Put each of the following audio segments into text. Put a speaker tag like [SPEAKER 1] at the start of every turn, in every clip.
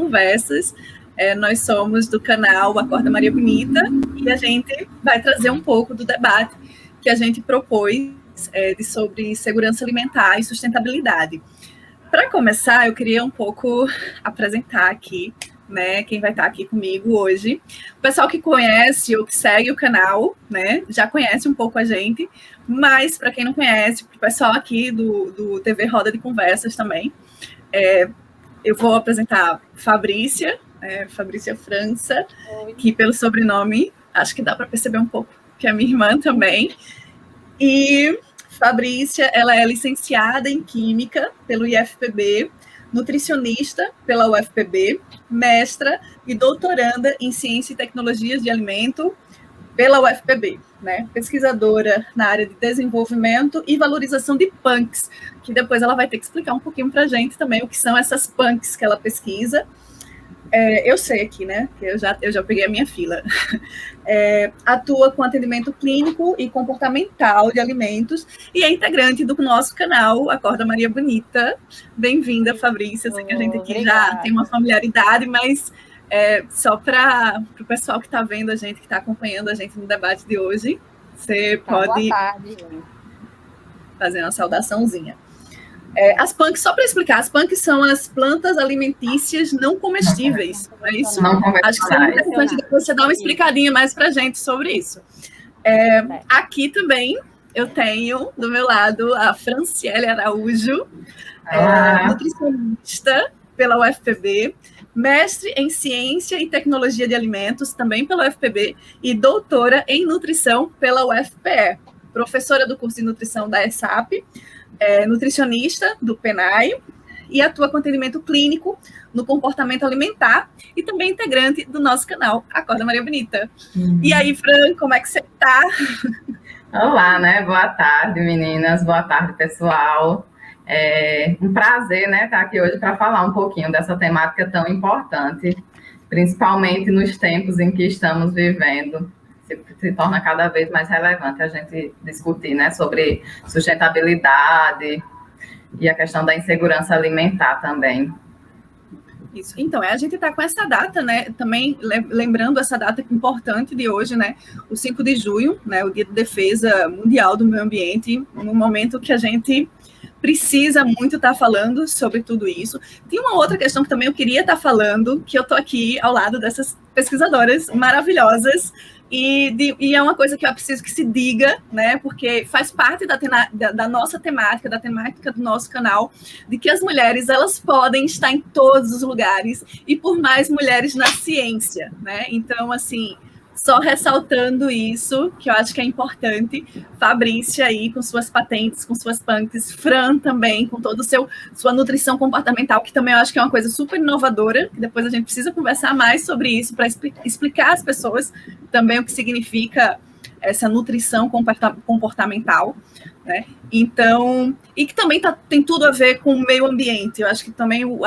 [SPEAKER 1] Conversas. Nós somos do canal Acorda Maria Bonita e a gente vai trazer um pouco do debate que a gente propôs sobre segurança alimentar e sustentabilidade. Para começar, eu queria um pouco apresentar aqui, né, quem vai estar aqui comigo hoje. O pessoal que conhece ou que segue o canal, né, já conhece um pouco a gente, mas para quem não conhece, o pessoal aqui do TV Roda de Conversas também, eu vou apresentar Fabrícia França, que pelo sobrenome, acho que dá para perceber um pouco que é minha irmã também. E Fabrícia, ela é licenciada em Química pelo IFPB, nutricionista pela UFPB, mestra e doutoranda em Ciência e Tecnologias de Alimento pela UFPB, né? Pesquisadora na área de desenvolvimento e valorização de punks, que depois ela vai ter que explicar um pouquinho para a gente também o que são essas punks que ela pesquisa. Eu sei aqui, né? Que eu já peguei a minha fila. Atua com atendimento clínico e comportamental de alimentos e é integrante do nosso canal Acorda Maria Bonita. Bem-vinda, Fabrícia. Sei que a gente aqui já tem uma familiaridade, mas só para o pessoal que está vendo a gente, que está acompanhando a gente no debate de hoje, você pode fazer uma saudaçãozinha. As punks, só para explicar, as punks são as plantas alimentícias não comestíveis. Não é isso? Acho que seria interessante depois você dar uma explicadinha mais para a gente sobre isso. Aqui também eu tenho do meu lado a Franciele Araújo, nutricionista pela UFPB, mestre em Ciência e Tecnologia de Alimentos, também pela UFPB, e doutora em Nutrição pela UFPE, professora do curso de Nutrição da ESAP, nutricionista do PENAI e atua com atendimento clínico no comportamento alimentar e também integrante do nosso canal Acorda Maria Bonita. E aí, Fran, como é que você está?
[SPEAKER 2] Olá, né? Boa tarde, meninas. Boa tarde, pessoal. É um prazer, né, estar aqui hoje para falar um pouquinho dessa temática tão importante, principalmente nos tempos em que estamos vivendo. Se torna cada vez mais relevante a gente discutir, né, sobre sustentabilidade e a questão da insegurança alimentar também.
[SPEAKER 1] Isso. Então, a gente está com essa data, né, também lembrando essa data importante de hoje, né, o 5 de junho, né, o Dia de Defesa Mundial do Meio Ambiente, no momento que a gente precisa muito estar falando sobre tudo isso. Tem uma outra questão que também eu queria estar falando, que eu estou aqui ao lado dessas pesquisadoras maravilhosas, e é uma coisa que eu preciso que se diga, né, porque faz parte da nossa temática, da temática do nosso canal, de que as mulheres, elas podem estar em todos os lugares, e por mais mulheres na ciência, né, então, assim, só ressaltando isso, que eu acho que é importante, Fabrícia aí com suas patentes, com suas punks, Fran também, com toda sua nutrição comportamental, que também eu acho que é uma coisa super inovadora, que depois a gente precisa conversar mais sobre isso, para explicar às pessoas também o que significa essa nutrição comportamental, né? Então, e que também tem tudo a ver com o meio ambiente. Eu acho que também o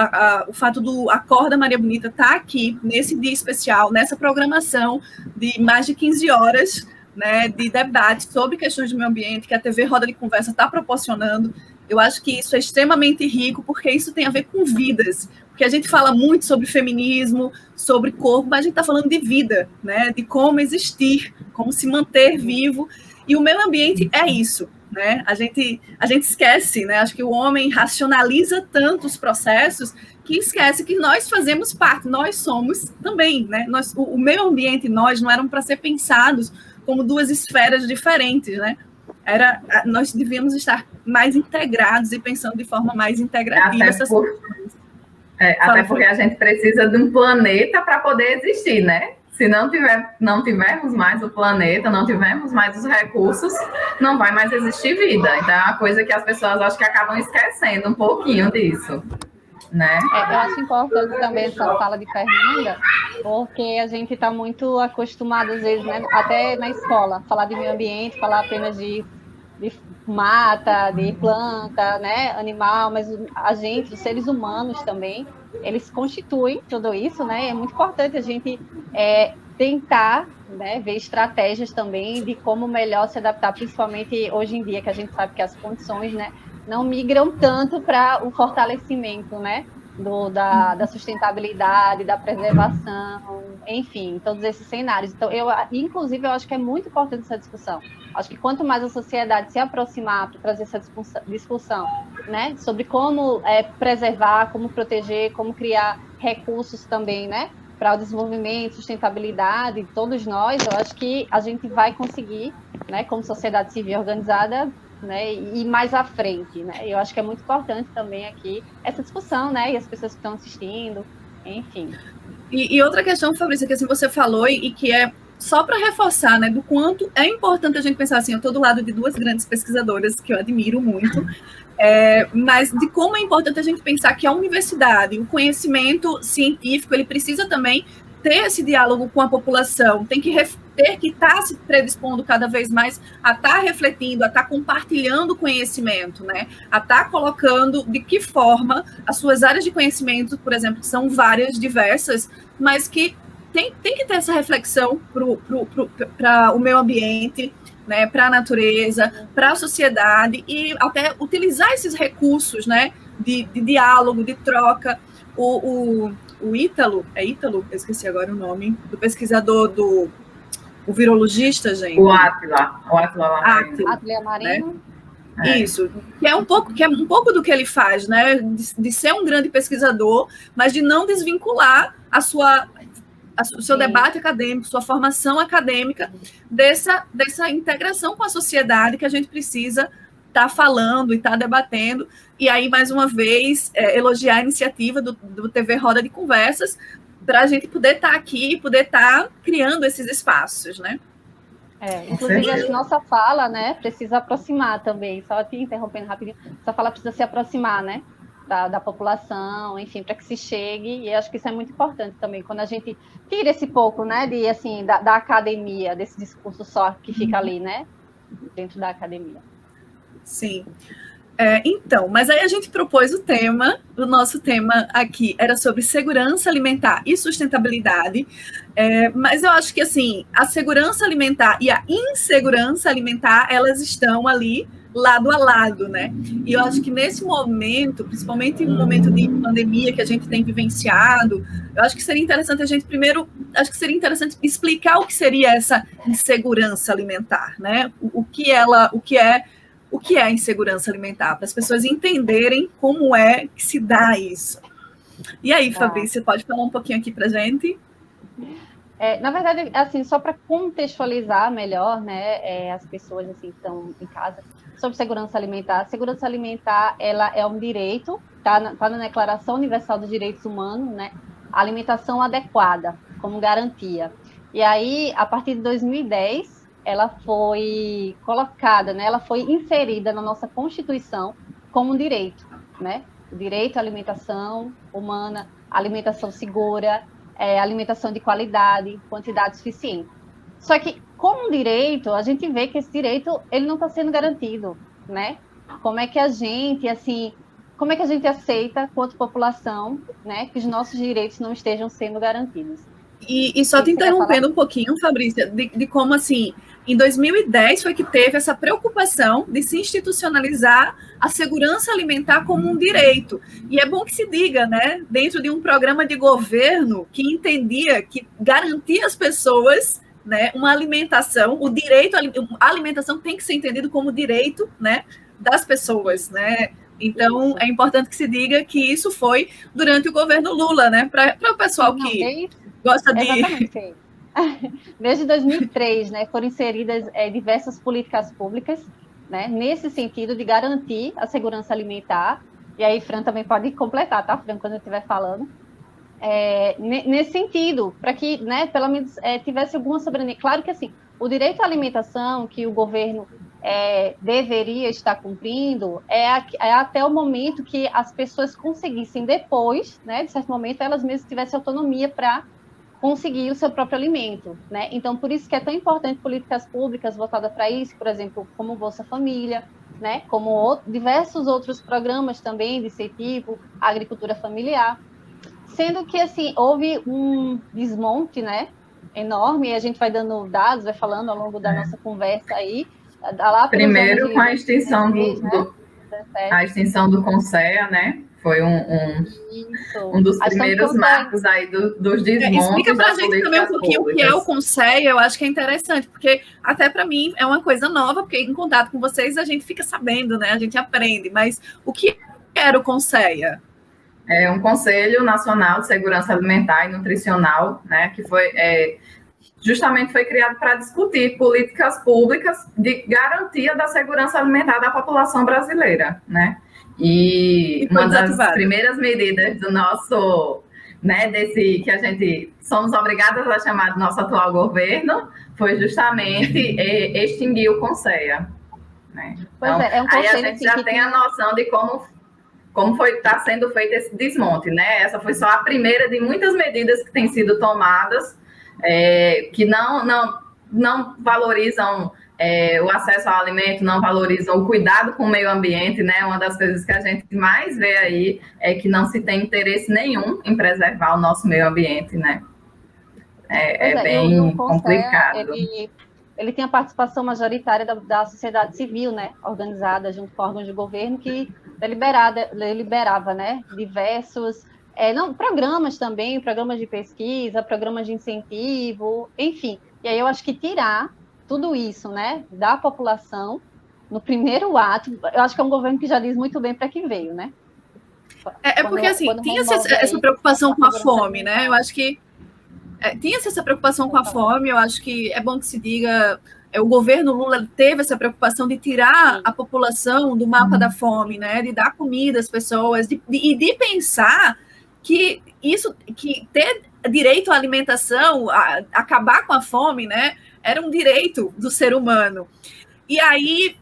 [SPEAKER 1] fato do Acorda Maria Bonita estar aqui nesse dia especial, nessa programação de mais de 15 horas, né, de debate sobre questões de meio ambiente que a TV Roda de Conversa está proporcionando. Eu acho que isso é extremamente rico, porque isso tem a ver com vidas. Porque a gente fala muito sobre feminismo, sobre corpo, mas a gente está falando de vida, né, de como existir, como se manter vivo. E o meio ambiente é isso, né? A gente esquece, né? Acho que o homem racionaliza tanto os processos que esquece que nós fazemos parte, nós somos também, né? O meio ambiente e nós não eram para ser pensados como duas esferas diferentes, né? Nós devíamos estar mais integrados e pensando de forma mais integrativa.
[SPEAKER 2] Até porque a gente precisa de um planeta para poder existir, né? Se não tivermos mais o planeta, não tivermos mais os recursos, não vai mais existir vida. Então, é uma coisa que as pessoas acho que acabam esquecendo um pouquinho disso, né?
[SPEAKER 3] Eu acho importante também essa fala de Fernanda, porque a gente está muito acostumado, às vezes, né, até na escola, falar de meio ambiente, falar apenas de mata, de planta, né, animal, mas a gente, os seres humanos também, eles constituem tudo isso, né? É muito importante a gente tentar, né, ver estratégias também de como melhor se adaptar, principalmente hoje em dia, que a gente sabe que as condições, né, não migram tanto para o fortalecimento, né, da sustentabilidade, da preservação, enfim, todos esses cenários. Então, inclusive, eu acho que é muito importante essa discussão. Acho que quanto mais a sociedade se aproximar para trazer essa discussão, né, sobre como preservar, como proteger, como criar recursos também, né, para o desenvolvimento, sustentabilidade, todos nós, eu acho que a gente vai conseguir, né, como sociedade civil organizada, né, e mais à frente, né? Eu acho que é muito importante também aqui essa discussão, né, e as pessoas que estão assistindo, enfim.
[SPEAKER 1] E outra questão, Fabrícia, que assim você falou e que é só para reforçar, né, do quanto é importante a gente pensar assim, eu estou do lado de duas grandes pesquisadoras que eu admiro muito, mas de como é importante a gente pensar que a universidade, o conhecimento científico, ele precisa também ter esse diálogo com a população, tem que ter que estar se predispondo cada vez mais a estar refletindo, a estar compartilhando conhecimento, né? A estar colocando de que forma as suas áreas de conhecimento, por exemplo, que são várias, diversas, mas que tem que ter essa reflexão para o meio ambiente, né, para a natureza, para a sociedade, e até utilizar esses recursos, né, de diálogo, de troca. O Ítalo, eu esqueci agora o nome, do pesquisador o virologista, gente.
[SPEAKER 2] O Átila
[SPEAKER 3] Amarino.
[SPEAKER 1] Né? Isso, que é um pouco do que ele faz, né? De ser um grande pesquisador, mas de não desvincular o seu debate acadêmico, sua formação acadêmica, dessa integração com a sociedade que a gente precisa estar falando e estar debatendo. E aí, mais uma vez, elogiar a iniciativa do TV Roda de Conversas, para a gente poder estar aqui e poder estar criando esses espaços, né?
[SPEAKER 3] Inclusive, acho que nossa fala, né, precisa aproximar também, só te interrompendo rapidinho, nossa fala precisa se aproximar, né, da população, enfim, para que se chegue, e acho que isso é muito importante também, quando a gente tira esse pouco, né, assim, da academia, desse discurso só que fica ali, né, dentro da academia.
[SPEAKER 1] Sim. Então, mas aí a gente propôs o nosso tema aqui era sobre segurança alimentar e sustentabilidade, mas eu acho que, assim, a segurança alimentar e a insegurança alimentar, elas estão ali lado a lado, né? E eu acho que nesse momento, principalmente no momento de pandemia que a gente tem vivenciado, eu acho que seria interessante a gente primeiro, explicar o que seria essa insegurança alimentar, né? O que é a insegurança alimentar, para as pessoas entenderem como é que se dá isso. E aí, Fabrícia, pode falar um pouquinho aqui para a gente?
[SPEAKER 3] Na verdade, assim, só para contextualizar melhor, né, as pessoas assim, que estão em casa, sobre segurança alimentar. Segurança alimentar, ela é um direito, tá na Declaração Universal dos Direitos Humanos, né, a alimentação adequada, como garantia. E aí, a partir de 2010, ela foi colocada, né, ela foi inserida na nossa Constituição como um direito, né? O direito à alimentação humana, alimentação segura, alimentação de qualidade, quantidade suficiente. Só que, como direito, a gente vê que esse direito ele não está sendo garantido, né? Como é que a gente aceita, quanto população, né, que os nossos direitos não estejam sendo garantidos?
[SPEAKER 1] E só te interrompendo um pouquinho, Fabrícia, de como, assim, em 2010 foi que teve essa preocupação de se institucionalizar a segurança alimentar como um direito. E é bom que se diga, né, dentro de um programa de governo que entendia que garantir às pessoas, né, uma alimentação, a alimentação tem que ser entendido como direito, né, das pessoas, né? Então, é importante que se diga que isso foi durante o governo Lula, né, para o pessoal que gosta de...
[SPEAKER 3] Exatamente. Desde 2003, né, foram inseridas diversas políticas públicas, né, nesse sentido de garantir a segurança alimentar. E aí, Fran também pode completar, tá, Fran, quando eu estiver falando. Nesse sentido, para que, né, pelo menos tivesse alguma soberania. Claro que, assim, o direito à alimentação que o governo deveria estar cumprindo até o momento que as pessoas conseguissem depois, né, de certo momento, elas mesmas tivessem autonomia para conseguir o seu próprio alimento, né? Então, por isso que é tão importante políticas públicas voltadas para isso, por exemplo, como Bolsa Família, né? Como diversos outros programas também desse tipo, agricultura familiar. Sendo que, assim, houve um desmonte, né, enorme, e a gente vai dando dados, vai falando ao longo da nossa conversa aí.
[SPEAKER 2] Primeiro, com a extinção a extinção do CONSEA, né? Foi um dos primeiros marcos aí dos desmontes.
[SPEAKER 1] Explica para a gente também um pouquinho o que é o Conceia, eu acho que é interessante, porque até para mim é uma coisa nova, porque em contato com vocês a gente fica sabendo, né? A gente aprende, mas o que era o Conceia?
[SPEAKER 2] É um Conselho Nacional de Segurança Alimentar e Nutricional, né? Que justamente foi criado para discutir políticas públicas de garantia da segurança alimentar da população brasileira, né? E uma das primeiras medidas do nosso, né, desse que a gente somos obrigadas a chamar do nosso atual governo, foi justamente extinguir o Conceia, né? Então, aí a gente já tem a noção de como está sendo feito esse desmonte, né? Essa foi só a primeira de muitas medidas que têm sido tomadas, que não valorizam o acesso ao alimento, não valorizam o cuidado com o meio ambiente, né? Uma das coisas que a gente mais vê aí é que não se tem interesse nenhum em preservar o nosso meio ambiente, né? É bem complicado.
[SPEAKER 3] Ele tem a participação majoritária da sociedade civil, né? Organizada junto com órgãos de governo que deliberava, né? Diversos programas também, programas de pesquisa, programas de incentivo, enfim. E aí eu acho que tirar tudo isso, né, da população, no primeiro ato, eu acho que é um governo que já diz muito bem para que veio, né?
[SPEAKER 1] Porque, assim, tinha essa preocupação com a fome, né? Eu acho que tinha-se essa preocupação com a fome, eu acho que é bom que se diga, o governo Lula teve essa preocupação de tirar a população do mapa da fome, né? De dar comida às pessoas, e de pensar que ter direito à alimentação, acabar com a fome, né? Era um direito do ser humano. E aí,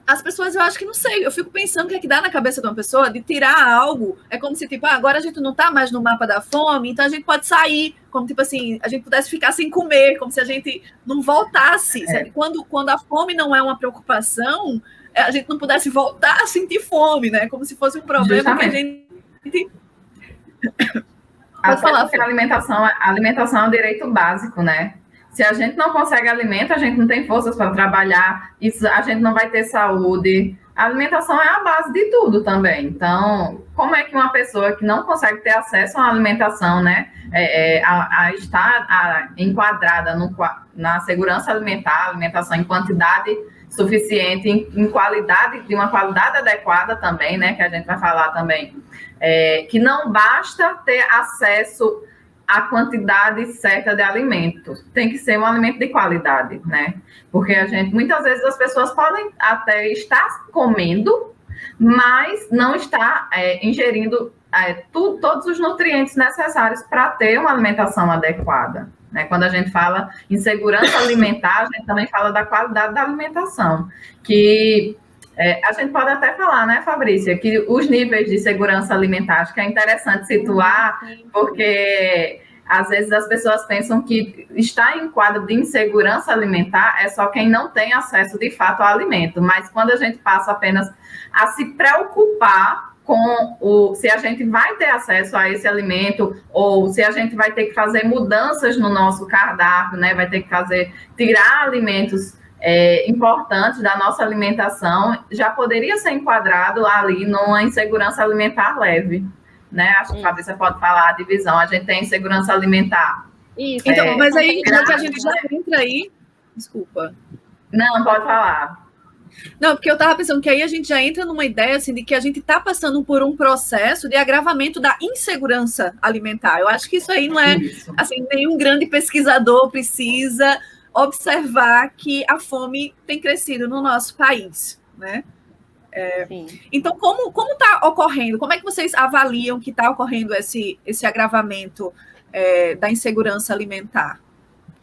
[SPEAKER 1] as pessoas, eu acho que não sei, eu fico pensando o que é que dá na cabeça de uma pessoa de tirar algo, é como se, tipo, agora a gente não está mais no mapa da fome, então a gente pode sair, como, tipo assim, a gente pudesse ficar sem comer, como se a gente não voltasse. Quando a fome não é uma preocupação, a gente não pudesse voltar a sentir fome, né? Como se fosse um problema
[SPEAKER 2] Justamente.
[SPEAKER 1] que a gente...
[SPEAKER 2] Pode falar, porque a alimentação é um direito básico, né? Se a gente não consegue alimento, a gente não tem forças para trabalhar, a gente não vai ter saúde. A alimentação é a base de tudo também. Então, como é que uma pessoa que não consegue ter acesso a uma alimentação, né, a estar enquadrada na segurança alimentar, alimentação em quantidade suficiente, em qualidade, de uma qualidade adequada também, né, que a gente vai falar também, que não basta ter acesso a quantidade certa de alimentos, tem que ser um alimento de qualidade, né? Porque muitas vezes as pessoas podem até estar comendo, mas não estar ingerindo todos os nutrientes necessários para ter uma alimentação adequada, né? Quando a gente fala em segurança alimentar, a gente também fala da qualidade da alimentação, que a gente pode até falar, né, Fabrícia, que os níveis de segurança alimentar, acho que é interessante situar, porque às vezes as pessoas pensam que estar em quadro de insegurança alimentar é só quem não tem acesso de fato ao alimento, mas quando a gente passa apenas a se preocupar com se a gente vai ter acesso a esse alimento, ou se a gente vai ter que fazer mudanças no nosso cardápio, né, vai ter que tirar alimentos importantes da nossa alimentação, já poderia ser enquadrado ali numa insegurança alimentar leve, né? Acho que a Fabrícia pode falar a divisão. A gente tem insegurança alimentar.
[SPEAKER 1] Isso. Então, mas aí a gente já entra aí. Desculpa.
[SPEAKER 2] Não, pode falar.
[SPEAKER 1] Não, porque eu estava pensando que aí a gente já entra numa ideia assim, de que a gente está passando por um processo de agravamento da insegurança alimentar. Eu acho que isso aí não é assim, nenhum grande pesquisador precisa observar que a fome tem crescido no nosso país, né? Então, como está ocorrendo? Como é que vocês avaliam que está ocorrendo esse agravamento da insegurança alimentar?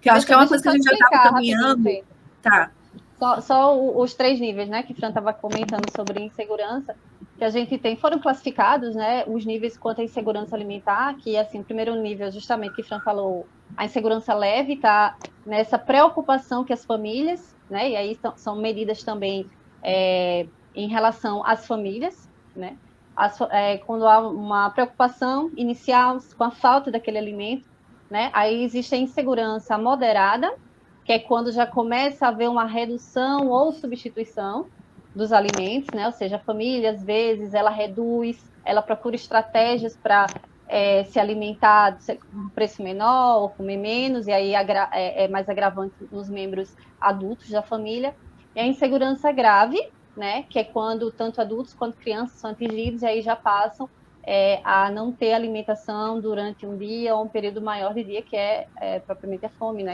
[SPEAKER 1] Que eu acho que é uma coisa que a gente já estava caminhando. Tá.
[SPEAKER 3] Só os 3 níveis, né, que Fran estava comentando sobre insegurança, que a gente tem, foram classificados, né, os níveis quanto à insegurança alimentar, que, assim, o primeiro nível, justamente, que Fran falou, a insegurança leve está nessa preocupação que as famílias, né, e aí são medidas também em relação às famílias, né, quando há uma preocupação inicial com a falta daquele alimento, né, aí existe a insegurança moderada, que é quando já começa a haver uma redução ou substituição dos alimentos, né? Ou seja, a família, às vezes, ela reduz ela procura estratégias para se alimentar com preço menor ou comer menos, e aí é mais agravante nos membros adultos da família. E a insegurança grave, né, que é quando tanto adultos quanto crianças são atingidos e aí já passam a não ter alimentação durante um dia ou um período maior de dia, que é propriamente a fome, né,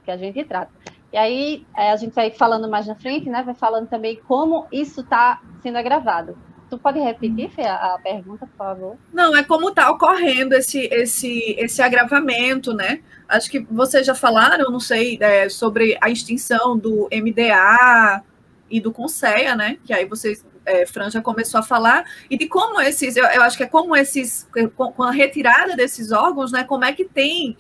[SPEAKER 3] que a gente trata. E aí a gente vai falando mais na frente, né, vai falando também como isso está sendo agravado. Tu pode repetir, Fê, a pergunta, por favor?
[SPEAKER 1] Não, é como está ocorrendo esse agravamento, né? Acho que vocês já falaram, não sei, sobre a extinção do MDA e do Conceia, né? Que aí vocês, Fran já começou a falar, e de como eu acho que é como com a retirada desses órgãos, né? Como é que tem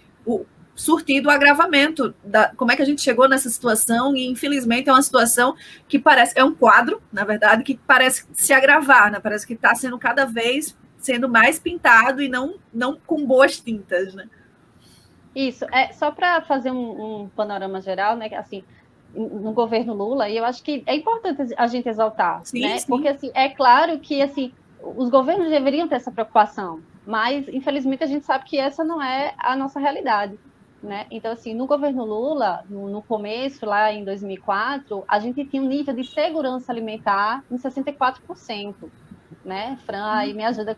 [SPEAKER 1] surtido o agravamento, como é que a gente chegou nessa situação, e infelizmente é uma situação que é um quadro, na verdade, que parece se agravar, né? Parece que está sendo cada vez sendo mais pintado e não com boas tintas, né?
[SPEAKER 3] Isso, só para fazer um panorama geral, né, assim, no governo Lula, e eu acho que é importante a gente exaltar, sim, né? Sim. Porque assim, é claro que assim, os governos deveriam ter essa preocupação, mas infelizmente a gente sabe que essa não é a nossa realidade. Né? Então, assim, no governo Lula, no começo, lá em 2004, a gente tinha um nível de segurança alimentar em 64%, né? Fran, aí me ajuda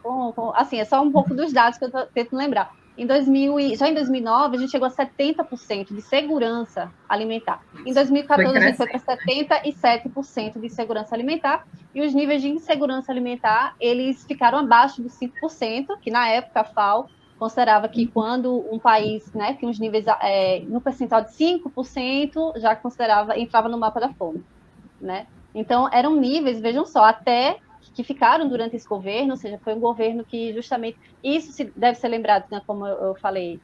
[SPEAKER 3] assim, é só um pouco dos dados que eu tento lembrar. Já em 2009, a gente chegou a 70% de segurança alimentar. Em 2014, a gente foi para 77% de segurança alimentar, e os níveis de insegurança alimentar, eles ficaram abaixo dos 5%, que na época a FAO considerava que quando um país, né, tinha uns níveis no percentual de 5%, já entrava no mapa da fome, né? Então, eram níveis, vejam só, até que ficaram durante esse governo, ou seja, foi um governo que justamente, isso deve ser lembrado, né, como eu falei,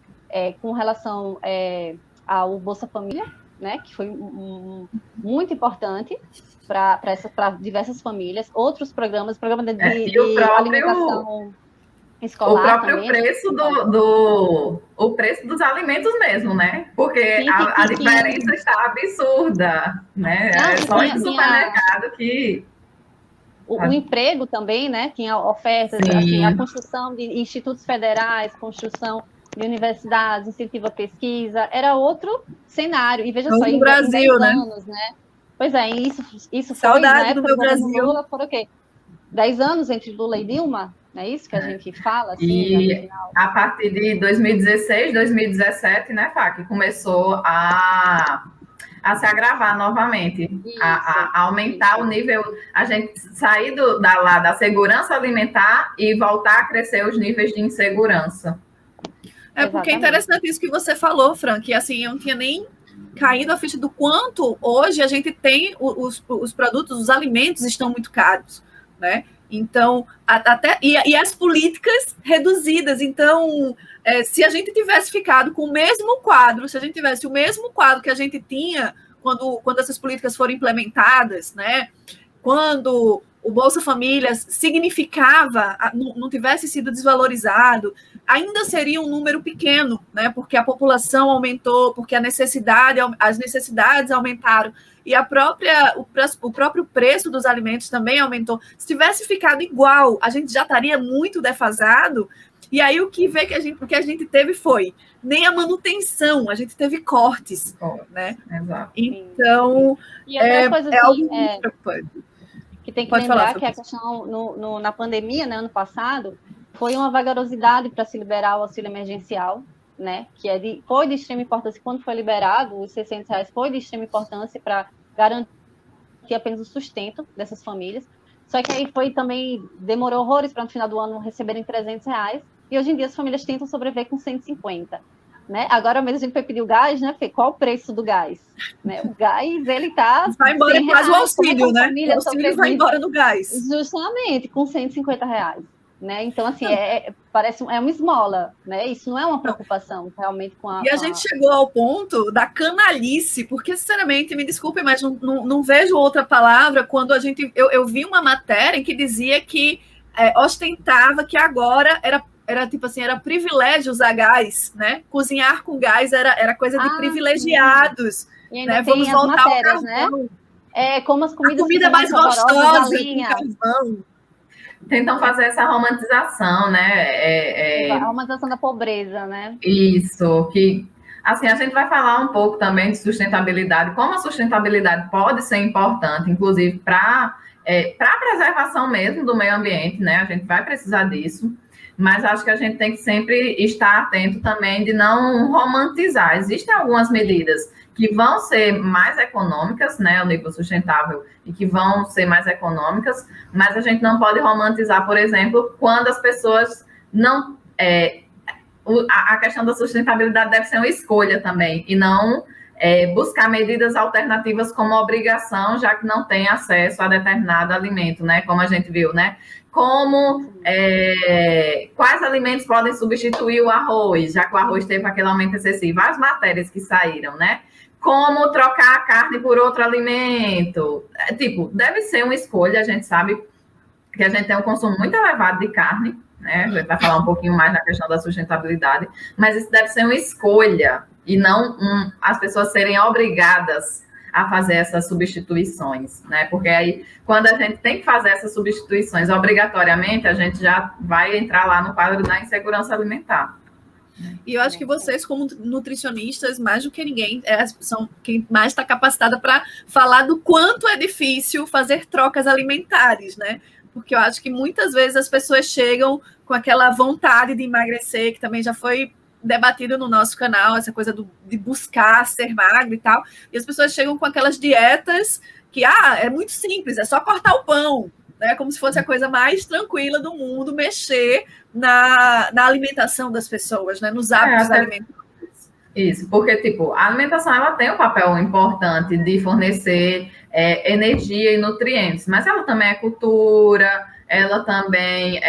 [SPEAKER 3] com relação ao Bolsa Família, né, que foi muito importante para diversas famílias, outros programas, programa de alimentação escolar,
[SPEAKER 2] o próprio
[SPEAKER 3] também,
[SPEAKER 2] preço o preço dos alimentos mesmo, né? Porque a diferença está absurda, né? Só em supermercado que...
[SPEAKER 3] O emprego também, né? Tinha ofertas, assim, a construção de institutos federais, construção de universidades, incentivo à pesquisa, era outro cenário. E veja só,
[SPEAKER 1] no Brasil,
[SPEAKER 3] em 10 anos, né? Pois é, isso foi,
[SPEAKER 1] saudade do meu Brasil.
[SPEAKER 3] Lula, foram o quê? 10 anos entre Lula e Dilma? Não é isso que a gente fala? Assim,
[SPEAKER 2] e a partir de 2016, 2017, né, Fá, que começou a se agravar novamente, a aumentar o nível, a gente sair da segurança alimentar e voltar a crescer os níveis de insegurança.
[SPEAKER 1] Porque é interessante isso que você falou, Fran, que assim, eu não tinha nem caído a ficha do quanto hoje a gente tem os produtos, os alimentos estão muito caros, né? Então, e as políticas reduzidas. Então, se a gente tivesse ficado com o mesmo quadro, se a gente tivesse o mesmo quadro que a gente tinha quando essas políticas foram implementadas, né? Quando o Bolsa Família significava, não tivesse sido desvalorizado, ainda seria um número pequeno, né? Porque a população aumentou, porque as necessidades aumentaram, e o próprio preço dos alimentos também aumentou. Se tivesse ficado igual, a gente já estaria muito defasado. E aí o que a gente teve foi nem a manutenção, a gente teve cortes, né?
[SPEAKER 2] Exato.
[SPEAKER 1] Então, algo muito preocupante.
[SPEAKER 3] Que tem que lembrar que a questão na pandemia, né, ano passado, foi uma vagarosidade para se liberar o auxílio emergencial, né, que foi de extrema importância. Quando foi liberado, os R$600 foi de extrema importância para garantir apenas o sustento dessas famílias. Só que aí demorou horrores para no final do ano receberem R$300, e hoje em dia as famílias tentam sobreviver com 150. Né? Agora mesmo a gente foi pedir o gás, né, Fê? Qual o preço do gás? Né? O gás, ele tá...
[SPEAKER 1] Vai embora quase o auxílio, né? O auxílio vai embora no gás.
[SPEAKER 3] Justamente, com R$150. Né? Então, assim, parece uma esmola, né? Isso não é uma preocupação, realmente, com a...
[SPEAKER 1] E a gente chegou ao ponto da canalice, porque, sinceramente, me desculpem, mas não vejo outra palavra quando eu vi uma matéria em que dizia que ostentava que agora era tipo assim, era privilégio usar gás, né? Cozinhar com gás era coisa de privilegiados.
[SPEAKER 3] E ainda né? Vamos voltar matérias, ao carvão. Né? Como as comidas
[SPEAKER 1] a comida mais gostosa, carvão.
[SPEAKER 2] tentam fazer essa romantização, né?
[SPEAKER 3] A romantização da pobreza, né?
[SPEAKER 2] Isso, que assim, a gente vai falar um pouco também de sustentabilidade, como a sustentabilidade pode ser importante, inclusive para a preservação mesmo do meio ambiente, né? A gente vai precisar disso, mas acho que a gente tem que sempre estar atento também de não romantizar. Existem algumas medidas que vão ser mais econômicas, né, o nível sustentável, e que vão ser mais econômicas, mas a gente não pode romantizar, por exemplo, quando as pessoas não... a questão da sustentabilidade deve ser uma escolha também, e não buscar medidas alternativas como obrigação, já que não tem acesso a determinado alimento, né, como a gente viu, né? Quais alimentos podem substituir o arroz, já que o arroz teve aquele aumento excessivo? As matérias que saíram, né? Como trocar a carne por outro alimento. Deve ser uma escolha, a gente sabe que a gente tem um consumo muito elevado de carne, né? A gente vai falar um pouquinho mais na questão da sustentabilidade, mas isso deve ser uma escolha e não as pessoas serem obrigadas a fazer essas substituições, né? Porque aí, quando a gente tem que fazer essas substituições obrigatoriamente, a gente já vai entrar lá no quadro da insegurança alimentar.
[SPEAKER 1] E eu acho que vocês, como nutricionistas, mais do que ninguém, são quem mais está capacitada para falar do quanto é difícil fazer trocas alimentares, né? Porque eu acho que muitas vezes as pessoas chegam com aquela vontade de emagrecer, que também já foi debatido no nosso canal, essa coisa de buscar ser magro e tal, e as pessoas chegam com aquelas dietas que, é muito simples, é só cortar o pão, né? Como se fosse a coisa mais tranquila do mundo, mexer na alimentação das pessoas, né? Nos hábitos alimentares.
[SPEAKER 2] Isso, porque, a alimentação, ela tem um papel importante de fornecer energia e nutrientes, mas ela também é cultura, ela também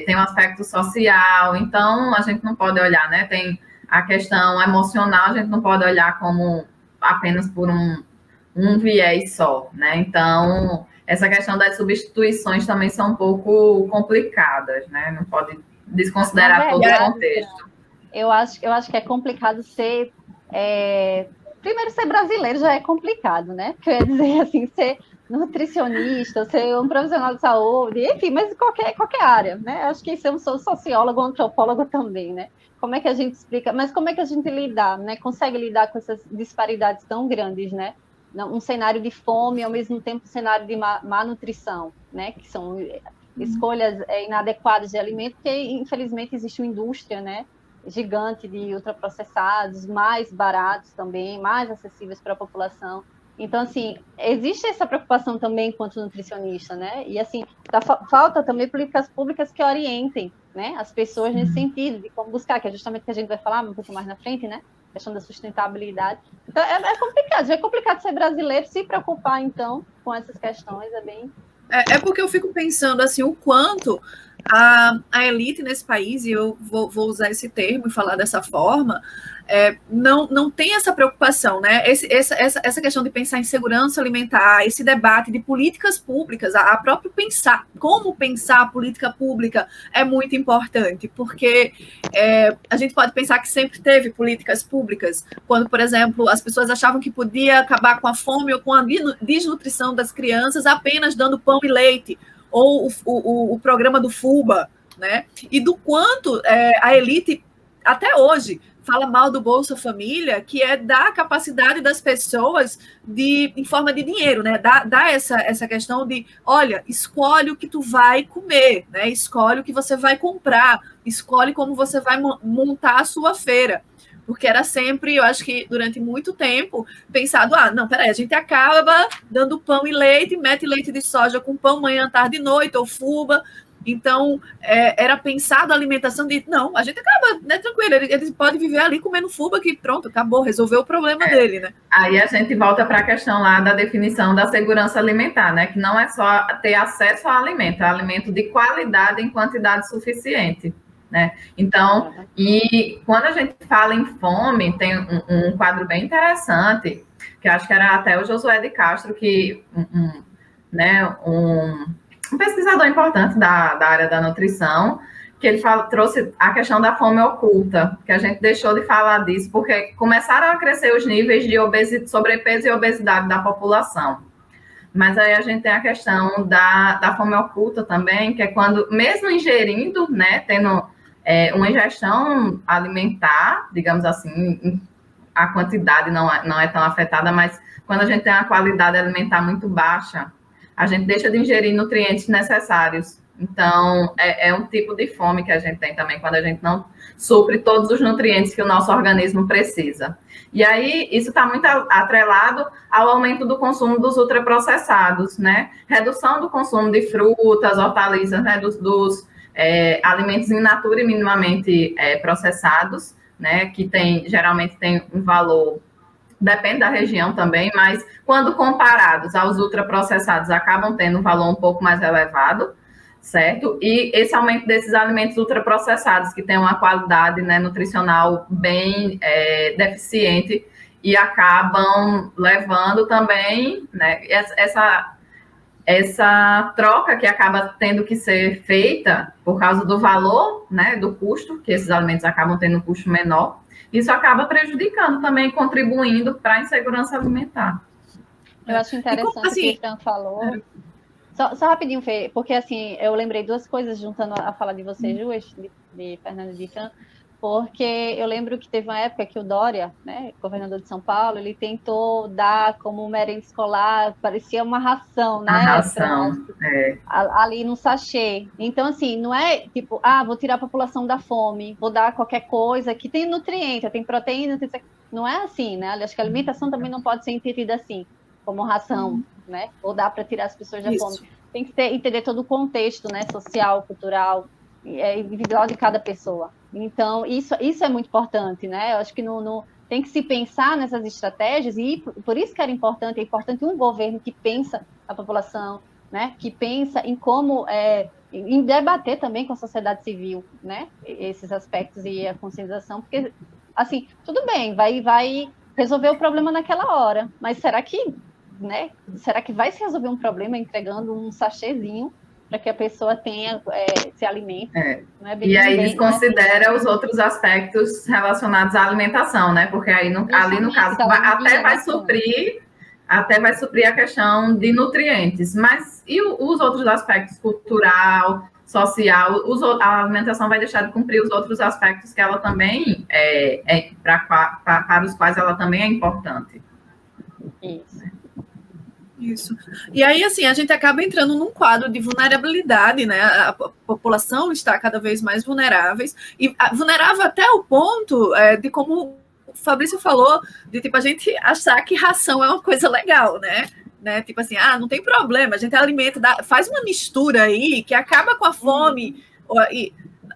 [SPEAKER 2] tem um aspecto social, então a gente não pode olhar, né? Tem a questão emocional, a gente não pode olhar como apenas por um viés só, né? Então, essa questão das substituições também são um pouco complicadas, né? Não pode desconsiderar todo o contexto.
[SPEAKER 3] Eu acho que é complicado ser... Primeiro, ser brasileiro já é complicado, né? Porque eu ia dizer assim, ser nutricionista, ser um profissional de saúde, enfim, mas qualquer área, né? Eu acho que ser um sociólogo, um antropólogo também, né? Como é que a gente explica? Mas como é que a gente lida, né? Consegue lidar com essas disparidades tão grandes, né? Um cenário de fome, ao mesmo tempo um cenário de má nutrição, né? Que são escolhas inadequadas de alimento, porque infelizmente existe uma indústria, né? Gigante de ultraprocessados, mais baratos também, mais acessíveis para a população. Então, assim, existe essa preocupação também enquanto nutricionista, né? E, assim, falta também políticas públicas que orientem, né, as pessoas nesse sentido, de como buscar, que é justamente o que a gente vai falar um pouco mais na frente, né? A questão da sustentabilidade. Então, é complicado. Já é complicado ser brasileiro, se preocupar, então, com essas questões, é bem...
[SPEAKER 1] É porque eu fico pensando, assim, o quanto a elite nesse país, e eu vou usar esse termo e falar dessa forma, não tem essa preocupação, né? Essa questão de pensar em segurança alimentar, esse debate de políticas públicas, a próprio como pensar a política pública é muito importante, porque a gente pode pensar que sempre teve políticas públicas, quando, por exemplo, as pessoas achavam que podia acabar com a fome ou com a desnutrição das crianças apenas dando pão e leite, ou o programa do FUBA, né? E do quanto a elite, até hoje, fala mal do Bolsa Família, que é dar a capacidade das pessoas em forma de dinheiro, né? Dá essa questão de, olha, escolhe o que tu vai comer, né? Escolhe o que você vai comprar, escolhe como você vai montar a sua feira. Porque era sempre, eu acho que durante muito tempo, pensado, não, peraí, a gente acaba dando pão e leite, mete leite de soja com pão manhã, tarde e noite, ou FUBA. Então, era pensado a alimentação de, não, a gente acaba, né, tranquilo, ele pode viver ali comendo FUBA, que pronto, acabou, resolveu o problema dele, né?
[SPEAKER 2] Aí a gente volta para a questão lá da definição da segurança alimentar, né, que não é só ter acesso ao alimento, é alimento de qualidade em quantidade suficiente. Né? Então, e quando a gente fala em fome, tem um quadro bem interessante, que acho que era até o Josué de Castro, que um pesquisador importante da área da nutrição, que ele trouxe a questão da fome oculta, que a gente deixou de falar disso, porque começaram a crescer os níveis de sobrepeso e obesidade da população. Mas aí a gente tem a questão da fome oculta também, que é quando, mesmo ingerindo, né, tendo uma ingestão alimentar, digamos assim, a quantidade não é tão afetada, mas quando a gente tem uma qualidade alimentar muito baixa, a gente deixa de ingerir nutrientes necessários. Então, é um tipo de fome que a gente tem também, quando a gente não supre todos os nutrientes que o nosso organismo precisa. E aí, isso está muito atrelado ao aumento do consumo dos ultraprocessados, né? Redução do consumo de frutas, hortaliças, né? dos alimentos in natura e minimamente processados, né? Que geralmente tem um valor, depende da região também, mas quando comparados aos ultraprocessados, acabam tendo um valor um pouco mais elevado, certo? E esse aumento desses alimentos ultraprocessados, que tem uma qualidade, né, nutricional bem deficiente, e acabam levando também, né, essa troca que acaba tendo que ser feita por causa do valor, né, do custo, que esses alimentos acabam tendo um custo menor, isso acaba prejudicando também, contribuindo para a insegurança alimentar.
[SPEAKER 3] Eu acho interessante o que o Fran falou. Só rapidinho, Fê, porque assim, eu lembrei duas coisas juntando a fala de vocês duas, de Fernando e de Fran, porque eu lembro que teve uma época que o Dória, né, governador de São Paulo, ele tentou dar como merenda escolar, parecia uma ração, né?
[SPEAKER 2] A ração,
[SPEAKER 3] ali no sachê. Então, assim, não é tipo, vou tirar a população da fome, vou dar qualquer coisa que tem nutriente, tem proteína, não é assim, né? Acho que a alimentação também não pode ser entendida assim, como ração, né? Ou dá para tirar as pessoas da fome. Tem que entender todo o contexto, né? Social, cultural, individual de cada pessoa. Então, isso é muito importante, né? Eu acho que tem que se pensar nessas estratégias, e por isso que é importante um governo que pensa a população, né? Que pensa em como em debater também com a sociedade civil, né? Esses aspectos e a conscientização, porque assim, tudo bem, vai resolver o problema naquela hora, mas será que vai se resolver um problema entregando um sachêzinho para que a pessoa tenha esse alimento? Não é bem,
[SPEAKER 2] e aí desconsidera os outros aspectos relacionados à alimentação, né? Porque aí ali no caso até vai suprir a questão de nutrientes, mas e os outros aspectos, cultural, social, a alimentação vai deixar de cumprir os outros aspectos que ela também para os quais ela também é importante.
[SPEAKER 1] Isso. E aí, assim, a gente acaba entrando num quadro de vulnerabilidade, né? A população está cada vez mais vulnerável, e vulnerável até o ponto de, como o Fabrício falou, de tipo, a gente achar que ração é uma coisa legal, né? Tipo assim, não tem problema, a gente alimenta, faz uma mistura aí que acaba com a fome,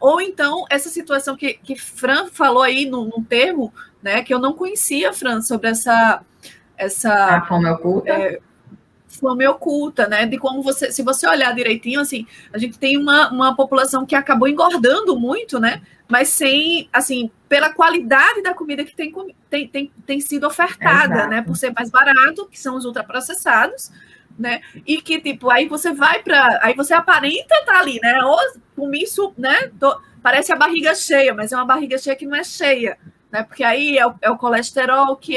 [SPEAKER 1] ou então essa situação que Fran falou aí num termo, né, que eu não conhecia, Fran, sobre essa
[SPEAKER 2] a fome oculta.
[SPEAKER 1] Fome oculta, né? De como se você olhar direitinho, assim, a gente tem uma população que acabou engordando muito, né? Mas sem, assim, pela qualidade da comida que tem sido ofertada,
[SPEAKER 2] Exato.
[SPEAKER 1] né? Por ser mais barato, que são os ultraprocessados, né? E que, tipo, aí você aí você aparenta estar ali, né? Comi isso, né? Parece a barriga cheia, mas é uma barriga cheia que não é cheia, né? Porque aí é o colesterol que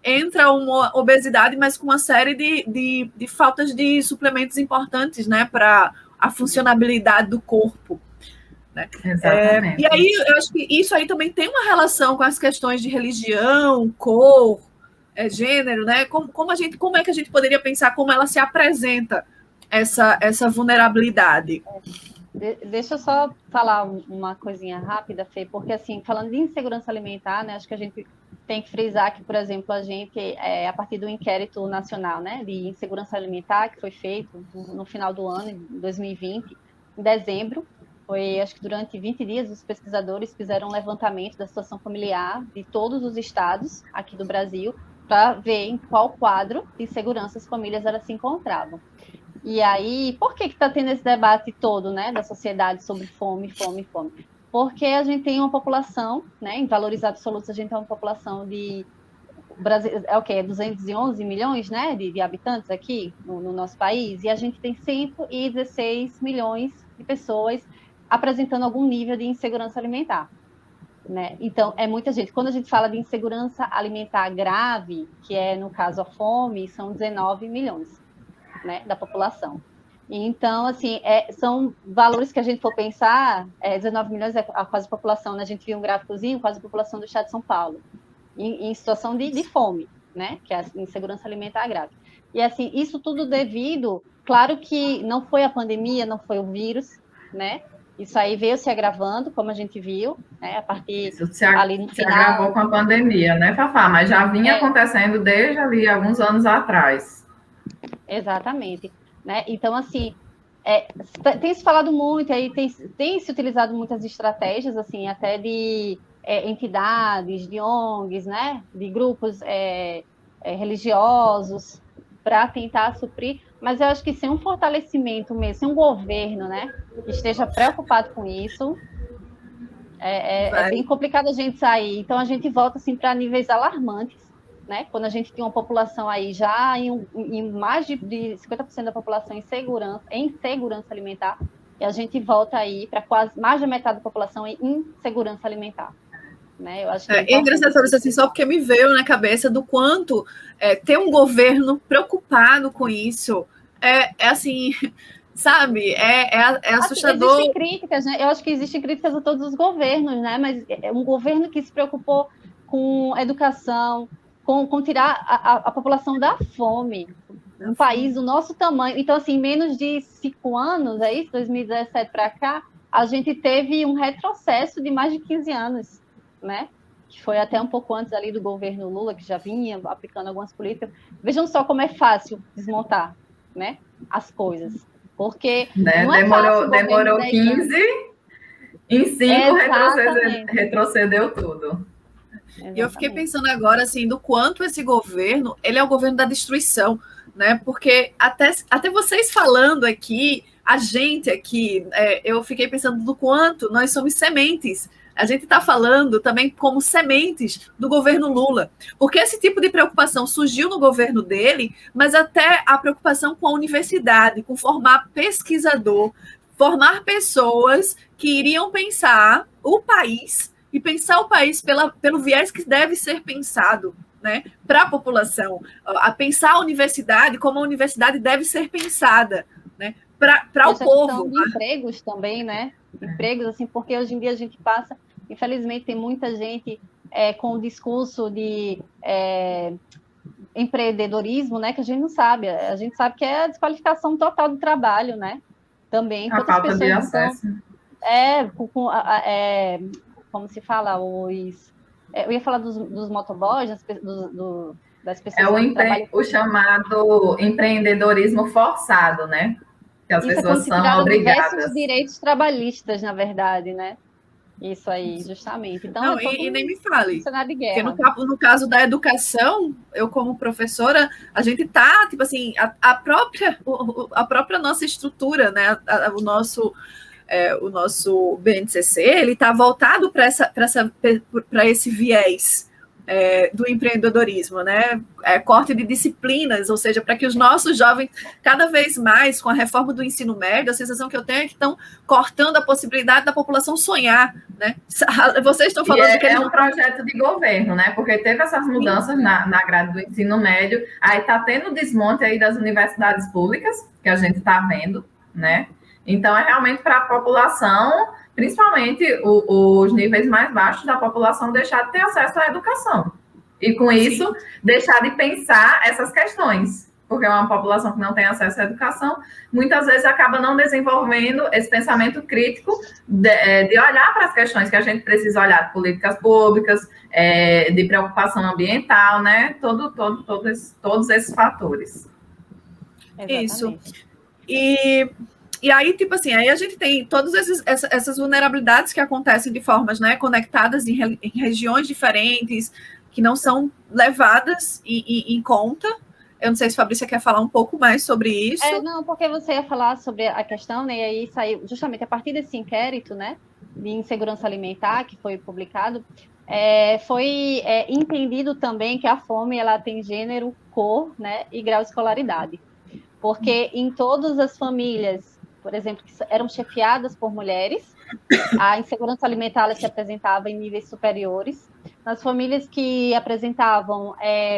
[SPEAKER 1] entra uma obesidade, mas com uma série de faltas de suplementos importantes, né, para a funcionabilidade do corpo. Né?
[SPEAKER 2] Exatamente.
[SPEAKER 1] E aí, eu acho que isso aí também tem uma relação com as questões de religião, cor, gênero, né? Como é que a gente poderia pensar como ela se apresenta, essa vulnerabilidade?
[SPEAKER 3] Deixa eu só falar uma coisinha rápida, Fê, porque, assim, falando de insegurança alimentar, né, acho que a gente tem que frisar que, por exemplo, a gente, a partir do inquérito nacional, né, de insegurança alimentar, que foi feito no final do ano, em 2020, em dezembro, acho que durante 20 dias, os pesquisadores fizeram um levantamento da situação familiar de todos os estados aqui do Brasil, para ver em qual quadro de insegurança as famílias elas se encontravam. E aí, por que está tendo esse debate todo, né, da sociedade sobre fome? Porque a gente tem uma população, né, em valores absolutos, a gente tem uma população de... Brasil, 211 milhões, né, de habitantes aqui no nosso país, e a gente tem 116 milhões de pessoas apresentando algum nível de insegurança alimentar. Né? Então, é muita gente. Quando a gente fala de insegurança alimentar grave, que é, no caso, a fome, são 19 milhões. né, da população. Então, assim, são valores que a gente for pensar, 19 milhões é quase a população, né? A gente viu um gráficozinho, quase a população do estado de São Paulo, em situação de fome, né? Que é a insegurança alimentar grave. E, assim, isso tudo devido, claro que não foi a pandemia, não foi o vírus, né? Isso aí veio se agravando, como a gente viu, né? A partir
[SPEAKER 2] Isso
[SPEAKER 3] ali no
[SPEAKER 2] se
[SPEAKER 3] final.
[SPEAKER 2] agravou com a pandemia, né, Fafá? Mas já vinha acontecendo desde ali, alguns anos atrás.
[SPEAKER 3] Exatamente. Né? Então, assim, tem se falado muito, aí tem se utilizado muitas estratégias, assim, até de entidades, de ONGs, né? De grupos religiosos, para tentar suprir, mas eu acho que sem um fortalecimento mesmo, sem um governo, né, que esteja preocupado com isso, é bem complicado a gente sair. Então, a gente volta assim, para níveis alarmantes, né? Quando a gente tem uma população aí já em mais de 50% da população em segurança alimentar, e a gente volta aí para quase mais da metade da população em insegurança alimentar. Né? Eu acho que
[SPEAKER 1] é engraçado saber assim, só porque me veio na cabeça do quanto ter um governo preocupado com isso assim, sabe, é assustador.
[SPEAKER 3] Existem críticas, né? Eu acho que existem críticas a todos os governos, né? Mas é um governo que se preocupou com educação, com tirar a população da fome, um país do nosso tamanho. Então, assim, em menos de 5 anos, 2017 para cá, a gente teve um retrocesso de mais de 15 anos, né? Que foi até um pouco antes ali do governo Lula, que já vinha aplicando algumas políticas. Vejam só como é fácil desmontar, né, as coisas. Porque
[SPEAKER 2] né? Demorou 15, em 5 retrocedeu tudo.
[SPEAKER 1] Exatamente. E eu fiquei pensando agora, assim, do quanto esse governo, ele é o governo da destruição, né? Porque até vocês falando aqui, a gente aqui, eu fiquei pensando do quanto nós somos sementes. A gente está falando também como sementes do governo Lula, porque esse tipo de preocupação surgiu no governo dele, mas até a preocupação com a universidade, com formar pesquisador, formar pessoas que iriam pensar o país e pensar o país pelo viés que deve ser pensado, né, para a população, a pensar a universidade como a universidade deve ser pensada, né, para o povo.
[SPEAKER 3] De empregos também, né? Empregos, assim, porque hoje em dia a gente passa, infelizmente, tem muita gente com o discurso de empreendedorismo, né? Que a gente não sabe. A gente sabe que é a desqualificação total do trabalho, né? Também.
[SPEAKER 2] A falta de acesso.
[SPEAKER 3] Como se fala, eu ia falar dos motoboys, das pessoas que trabalham...
[SPEAKER 2] O chamado empreendedorismo forçado, né? Que as pessoas são obrigadas.
[SPEAKER 3] Diversos direitos trabalhistas, na verdade, né? Isso aí, justamente. Então,
[SPEAKER 1] não, e nem me fale.
[SPEAKER 3] De guerra.
[SPEAKER 1] Porque no caso da educação, eu como professora, a gente tá, tipo assim, a própria nossa estrutura, né? O nosso BNCC, ele está voltado para esse viés do empreendedorismo, né? Corte de disciplinas, ou seja, para que os nossos jovens, cada vez mais, com a reforma do ensino médio, a sensação que eu tenho é que estão cortando a possibilidade da população sonhar, né? Vocês estão falando que
[SPEAKER 2] um projeto de governo, né? Porque teve essas mudanças na grade do ensino médio, aí está tendo desmonte aí das universidades públicas, que a gente está vendo, né? Então, é realmente para a população, principalmente os níveis mais baixos da população, deixar de ter acesso à educação. E, com isso, deixar de pensar essas questões. Porque uma população que não tem acesso à educação, muitas vezes acaba não desenvolvendo esse pensamento crítico de olhar para as questões que a gente precisa olhar, de políticas públicas, de preocupação ambiental, né? Todos esses fatores.
[SPEAKER 3] Exatamente.
[SPEAKER 1] Isso. E aí, tipo assim, aí a gente tem todas essas vulnerabilidades que acontecem de formas, né, conectadas em regiões diferentes, que não são levadas em conta. Eu não sei se a Fabrícia quer falar um pouco mais sobre isso.
[SPEAKER 3] Não, porque você ia falar sobre a questão, né, e aí saiu justamente a partir desse inquérito, né, de insegurança alimentar, que foi publicado, foi entendido também que a fome, ela tem gênero, cor, né, e grau de escolaridade. Porque em todas as famílias, por exemplo, que eram chefiadas por mulheres, a insegurança alimentar ela se apresentava em níveis superiores. nas famílias que apresentavam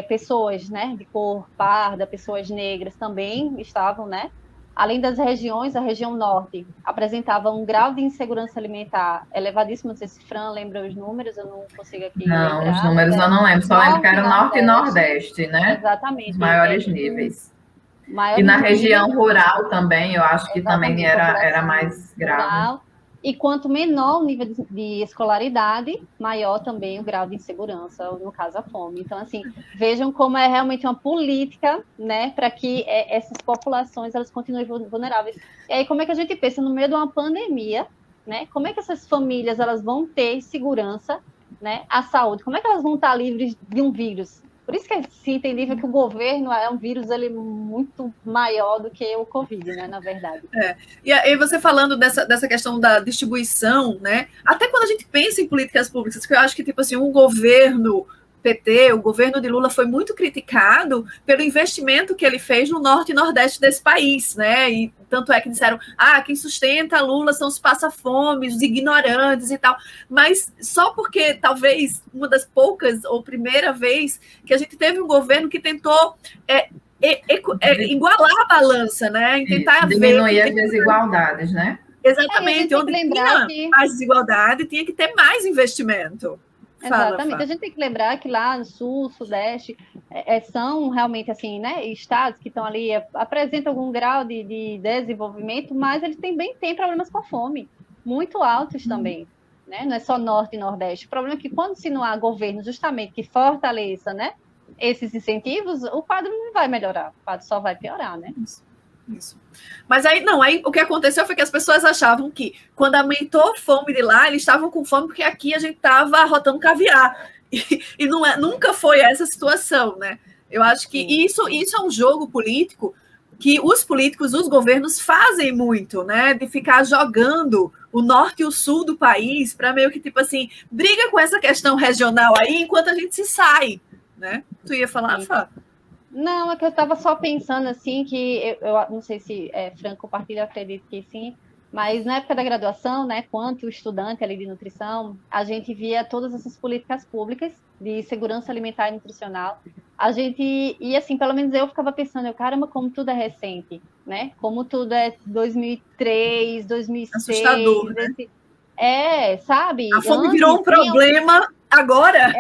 [SPEAKER 3] pessoas, né, de cor parda, pessoas negras também estavam, né? Além das regiões, a região norte apresentava um grau de insegurança alimentar elevadíssimo. Não sei se Fran lembra os números, eu não consigo aqui
[SPEAKER 2] Não, os
[SPEAKER 3] lembrar, mas
[SPEAKER 2] números eu
[SPEAKER 3] era
[SPEAKER 2] não lembro, só lembro que
[SPEAKER 3] norte e
[SPEAKER 2] era Norte e
[SPEAKER 3] nordeste,
[SPEAKER 2] Nordeste, né? Os
[SPEAKER 3] exatamente,
[SPEAKER 2] maiores níveis. E
[SPEAKER 3] maiores
[SPEAKER 2] na
[SPEAKER 3] níveis.
[SPEAKER 2] região rural também, eu acho que também
[SPEAKER 3] Exatamente,
[SPEAKER 2] era
[SPEAKER 3] população
[SPEAKER 2] mais grave.
[SPEAKER 3] rural. E quanto menor o nível de escolaridade, maior também o grau de insegurança, ou no caso a fome. Então, assim, vejam como é realmente uma política, né, para que essas populações elas continuem vulneráveis. E aí, como é que a gente pensa no meio de uma pandemia, né? Como é que essas famílias elas vão ter segurança, né, à saúde? Como é que elas vão estar livres de um vírus? Por isso que se entendível que o governo é um vírus ele, muito maior do que o Covid, né, na verdade.
[SPEAKER 1] E aí você falando dessa questão da distribuição, né? Até quando a gente pensa em políticas públicas, que eu acho que, tipo assim, um governo PT, o governo de Lula foi muito criticado pelo investimento que ele fez no norte e nordeste desse país, né? E tanto é que disseram, quem sustenta Lula são os passa-fomes, os ignorantes e tal. Mas só porque talvez uma das poucas ou primeira vez que a gente teve um governo que tentou igualar a balança, né? Em tentar
[SPEAKER 2] diminuir as desigualdades, né?
[SPEAKER 1] Exatamente, onde tinha
[SPEAKER 3] que...
[SPEAKER 1] mais desigualdade, tinha que ter mais investimento.
[SPEAKER 3] Exatamente, a gente tem que lembrar que lá no sul, sudeste, são realmente assim, né, estados que estão ali, apresentam algum grau de desenvolvimento, mas eles também têm problemas com a fome, muito altos também, né? Não é só norte e nordeste. O problema é que quando se não há governo justamente que fortaleça, né, esses incentivos, o quadro não vai melhorar, o quadro só vai piorar, né?
[SPEAKER 1] Isso. Mas aí o que aconteceu foi que as pessoas achavam que quando aumentou a fome de lá, eles estavam com fome porque aqui a gente estava arrotando caviar. E nunca foi essa situação, né? Eu acho que isso é um jogo político que os políticos, os governos fazem muito, né? De ficar jogando o norte e o sul do país para meio que, tipo assim, briga com essa questão regional aí enquanto a gente se sai, né? Tu ia falar, Fá?
[SPEAKER 3] Não, é que eu estava só pensando assim que eu não sei se Fran compartilha, acredito que sim, mas na época da graduação, né, quanto estudante ali de nutrição, a gente via todas essas políticas públicas de segurança alimentar e nutricional. A gente, e assim, pelo menos eu ficava pensando, caramba, como tudo é recente, né? Como tudo é 2003, 2006.
[SPEAKER 1] Assustador, né?
[SPEAKER 3] Sabe?
[SPEAKER 1] A fome virou um problema agora.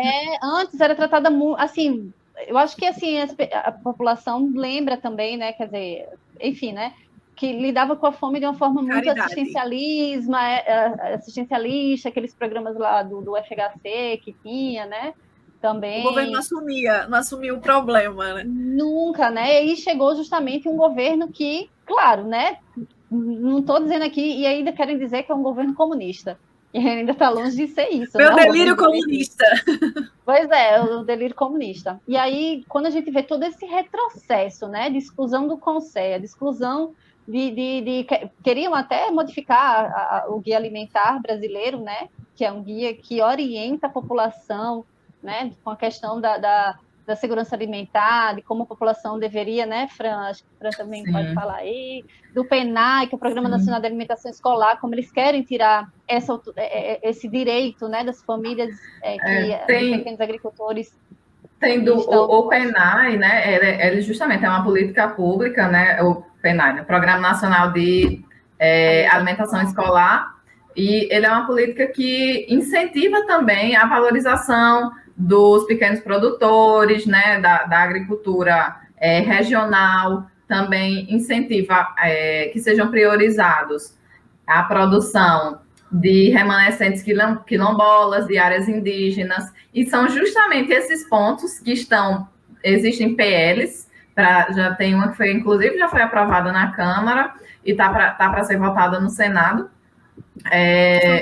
[SPEAKER 3] Antes era tratada assim. Eu acho que assim a população lembra também, né? Quer dizer, enfim, né? Que lidava com a fome de uma forma muito assistencialista, aqueles programas lá do FHC que tinha, né? Também.
[SPEAKER 1] O governo não assumia o problema, né?
[SPEAKER 3] Nunca, né? E chegou justamente um governo que, claro, né? Não estou dizendo aqui, e ainda querem dizer que é um governo comunista. E ainda está longe de ser isso.
[SPEAKER 1] Meu delírio comunista.
[SPEAKER 3] Pois é, o delírio comunista. E aí, quando a gente vê todo esse retrocesso, né, de exclusão do Conselho, de exclusão queriam até modificar o guia alimentar brasileiro, né, que é um guia que orienta a população, né, com a questão da segurança alimentar, de como a população deveria, né, Fran, acho que Fran também pode falar aí, do PNAE, que é o Programa Nacional de Alimentação Escolar, como eles querem tirar esse direito, né, das famílias de pequenos agricultores.
[SPEAKER 2] Tem o PNAE, né, ele justamente é uma política pública, né, o PNAE, o Programa Nacional de Alimentação Escolar, e ele é uma política que incentiva também a valorização dos pequenos produtores, né, da agricultura regional, também incentiva que sejam priorizados a produção de remanescentes quilombolas, de áreas indígenas, e são justamente esses pontos que existem PLs, já tem uma que foi, inclusive, já foi aprovada na Câmara e está para ser votada no Senado.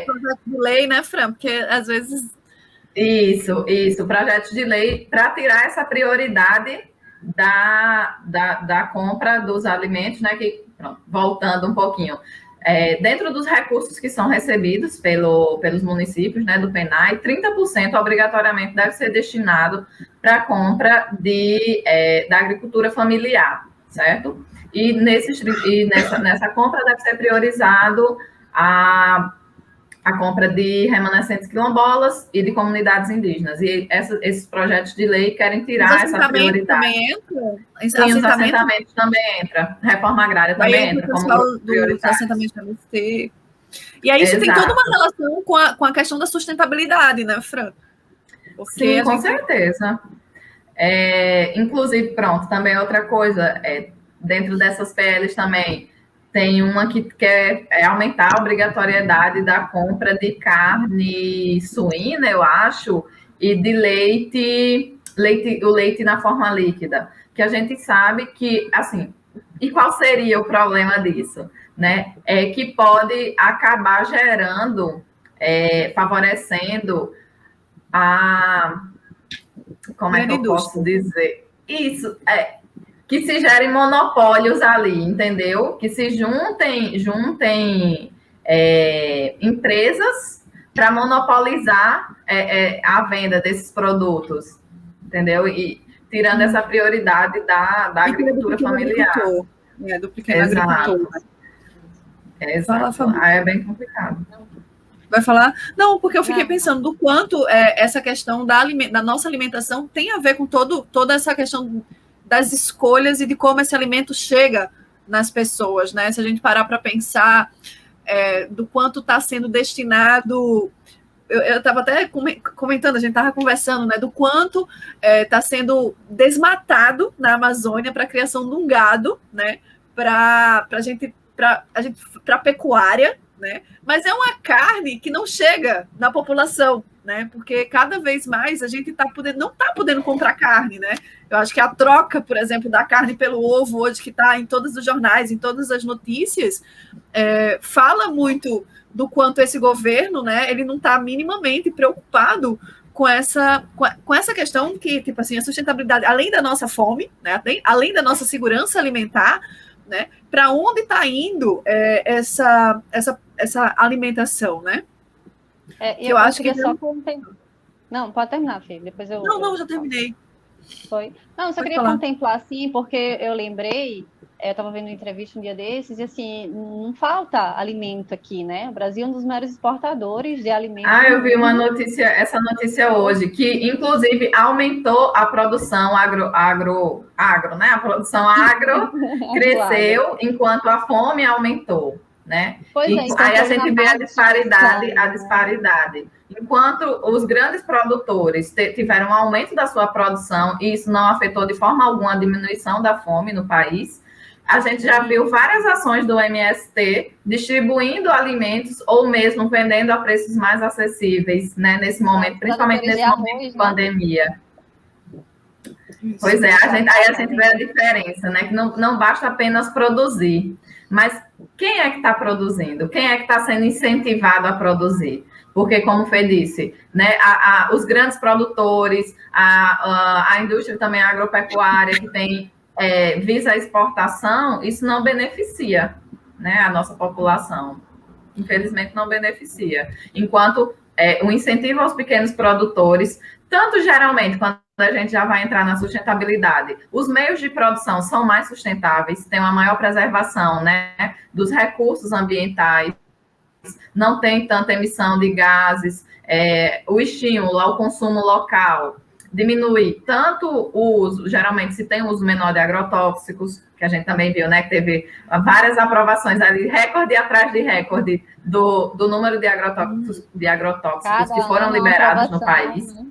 [SPEAKER 1] Projeto de lei, né, Fran? Porque às vezes...
[SPEAKER 2] Isso, projeto de lei para tirar essa prioridade da compra dos alimentos, né? Que, pronto, voltando um pouquinho, dentro dos recursos que são recebidos pelos municípios, né, do PNAE, 30% obrigatoriamente deve ser destinado para a compra da agricultura familiar, certo? E nessa compra deve ser priorizado a compra de remanescentes quilombolas e de comunidades indígenas. E esses projetos de lei querem tirar essa prioridade.
[SPEAKER 1] Também entra?
[SPEAKER 2] Sim, os assentamentos também entra. Reforma agrária também entra como grupo prioritário. Dos assentamentos da MST.
[SPEAKER 1] E aí isso tem toda uma relação com a questão da sustentabilidade, né, Fran?
[SPEAKER 2] Porque sim, com certeza. Inclusive, pronto, também outra coisa, dentro dessas PLs também, tem uma que quer aumentar a obrigatoriedade da compra de carne suína, eu acho, e de o leite na forma líquida, que a gente sabe que, assim, e qual seria o problema disso? Né? Que pode acabar gerando, favorecendo como é que eu posso dizer? Isso, que se gerem monopólios ali, entendeu? Que se juntem empresas para monopolizar a venda desses produtos, entendeu? E tirando essa prioridade da agricultura familiar.
[SPEAKER 1] Do pequeno agricultor.
[SPEAKER 2] Exato. É bem complicado.
[SPEAKER 1] Vai falar? Não, porque eu fiquei pensando do quanto essa questão da nossa alimentação tem a ver com toda essa questão das escolhas e de como esse alimento chega nas pessoas, né? Se a gente parar para pensar do quanto está sendo destinado... Eu estava até comentando, a gente estava conversando, né? Do quanto está sendo desmatado na Amazônia para a criação de um gado, né? Para a pecuária, né? Mas é uma carne que não chega na população, né? Porque cada vez mais a gente não está podendo comprar carne, né? Eu acho que a troca, por exemplo, da carne pelo ovo hoje, que está em todos os jornais, em todas as notícias, fala muito do quanto esse governo, né? Ele não está minimamente preocupado com essa questão que, tipo assim, a sustentabilidade, além da nossa fome, né? Além da nossa segurança alimentar, né? Para onde está indo essa alimentação, né?
[SPEAKER 3] Eu acho que só não, pode terminar, filho. Depois
[SPEAKER 1] Não, já terminei.
[SPEAKER 3] Foi. Não, só queria contemplar assim, porque eu lembrei, eu estava vendo uma entrevista um dia desses, e assim, não falta alimento aqui, né? O Brasil é um dos maiores exportadores de alimentos.
[SPEAKER 2] Eu vi essa notícia hoje, que inclusive aumentou a produção agro, né? A produção agro cresceu enquanto a fome aumentou, né? Aí a gente vê a disparidade. Enquanto os grandes produtores tiveram um aumento da sua produção, e isso não afetou de forma alguma a diminuição da fome no país, a gente já viu várias ações do MST distribuindo alimentos ou mesmo vendendo a preços mais acessíveis, né, nesse momento, principalmente nesse momento de pandemia. Pois é, aí a gente vê a diferença, né, que não basta apenas produzir, mas quem é que está produzindo? Quem é que está sendo incentivado a produzir? Porque, como o Fê disse, né, os grandes produtores, a indústria também agropecuária que tem visa a exportação, isso não beneficia, né, a nossa população. Infelizmente, não beneficia. Enquanto o incentivo aos pequenos produtores, tanto geralmente, quando a gente já vai entrar na sustentabilidade, os meios de produção são mais sustentáveis, tem uma maior preservação, né, dos recursos ambientais, não tem tanta emissão de gases, o estímulo ao consumo local diminui tanto o uso, geralmente se tem um uso menor de agrotóxicos, que a gente também viu, né, que teve várias aprovações ali, recorde atrás de recorde do número de agrotóxicos que foram liberados no país.
[SPEAKER 3] Né?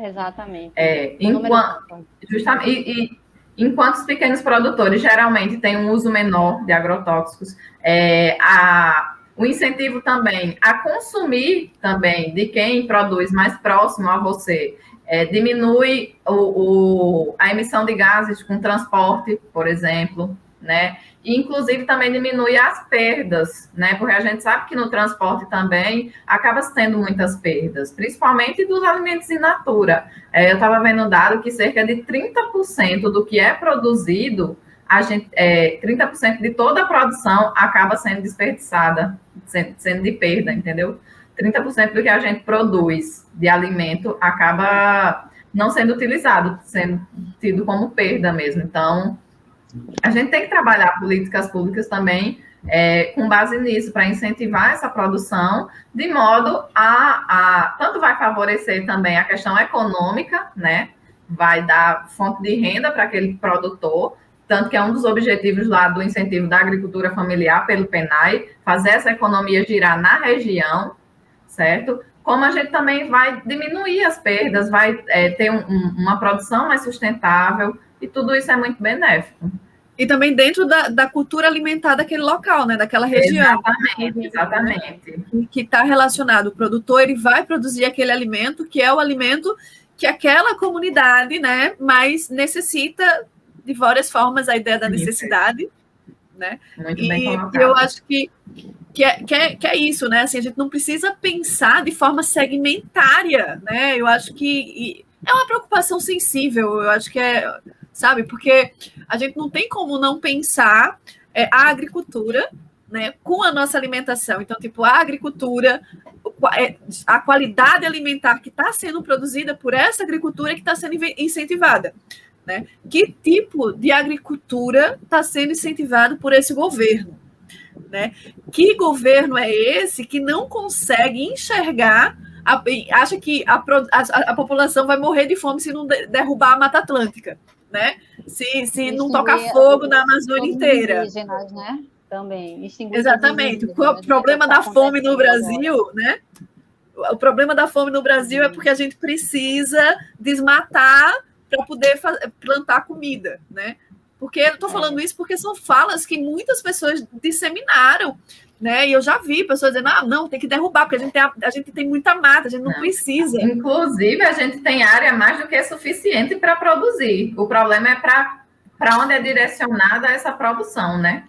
[SPEAKER 3] Exatamente.
[SPEAKER 2] Enquanto os pequenos produtores geralmente têm um uso menor de agrotóxicos, o incentivo também a consumir também de quem produz mais próximo a você diminui a emissão de gases com transporte, por exemplo, né? E, inclusive, também diminui as perdas, né? Porque a gente sabe que no transporte também acaba tendo muitas perdas, principalmente dos alimentos in natura. Eu estava vendo um dado que cerca de 30% do que é produzido, 30% de toda a produção acaba sendo desperdiçada, sendo de perda, entendeu? 30% do que a gente produz de alimento acaba não sendo utilizado, sendo tido como perda mesmo. Então, a gente tem que trabalhar políticas públicas também com base nisso, para incentivar essa produção, de modo tanto vai favorecer também a questão econômica, né? Vai dar fonte de renda para aquele produtor, tanto que é um dos objetivos lá do incentivo da agricultura familiar pelo PENAE, fazer essa economia girar na região, certo? Como a gente também vai diminuir as perdas, vai ter uma produção mais sustentável, e tudo isso é muito benéfico.
[SPEAKER 1] E também dentro da cultura alimentar daquele local, né, daquela região.
[SPEAKER 2] Exatamente.
[SPEAKER 1] Que está relacionado. O produtor, ele vai produzir aquele alimento, que é o alimento que aquela comunidade, né, mais necessita, de várias formas, a ideia da necessidade, né?
[SPEAKER 2] Muito bem colocado.
[SPEAKER 1] E eu acho que é isso, né? Assim, a gente não precisa pensar de forma segmentária, né? Eu acho que é uma preocupação sensível, eu acho que sabe? Porque a gente não tem como não pensar a agricultura, né, com a nossa alimentação. Então, tipo, a agricultura, a qualidade alimentar que está sendo produzida por essa agricultura que está sendo incentivada, né? Que tipo de agricultura está sendo incentivado por esse governo, né? Que governo é esse que não consegue enxergar, acha que a população vai morrer de fome se não derrubar a Mata Atlântica, né? Se não tocar fogo na Amazônia inteira.
[SPEAKER 3] Indígenas, né? Também.
[SPEAKER 1] Exatamente. O problema da fome no Brasil, né? O problema da fome no Brasil é porque a gente precisa desmatar para poder plantar comida, né? Porque eu estou falando isso porque são falas que muitas pessoas disseminaram, né? E eu já vi pessoas dizendo, não, tem que derrubar, porque a gente tem muita mata, a gente não precisa.
[SPEAKER 2] Inclusive, a gente tem área mais do que suficiente para produzir. O problema é para onde é direcionada essa produção, né?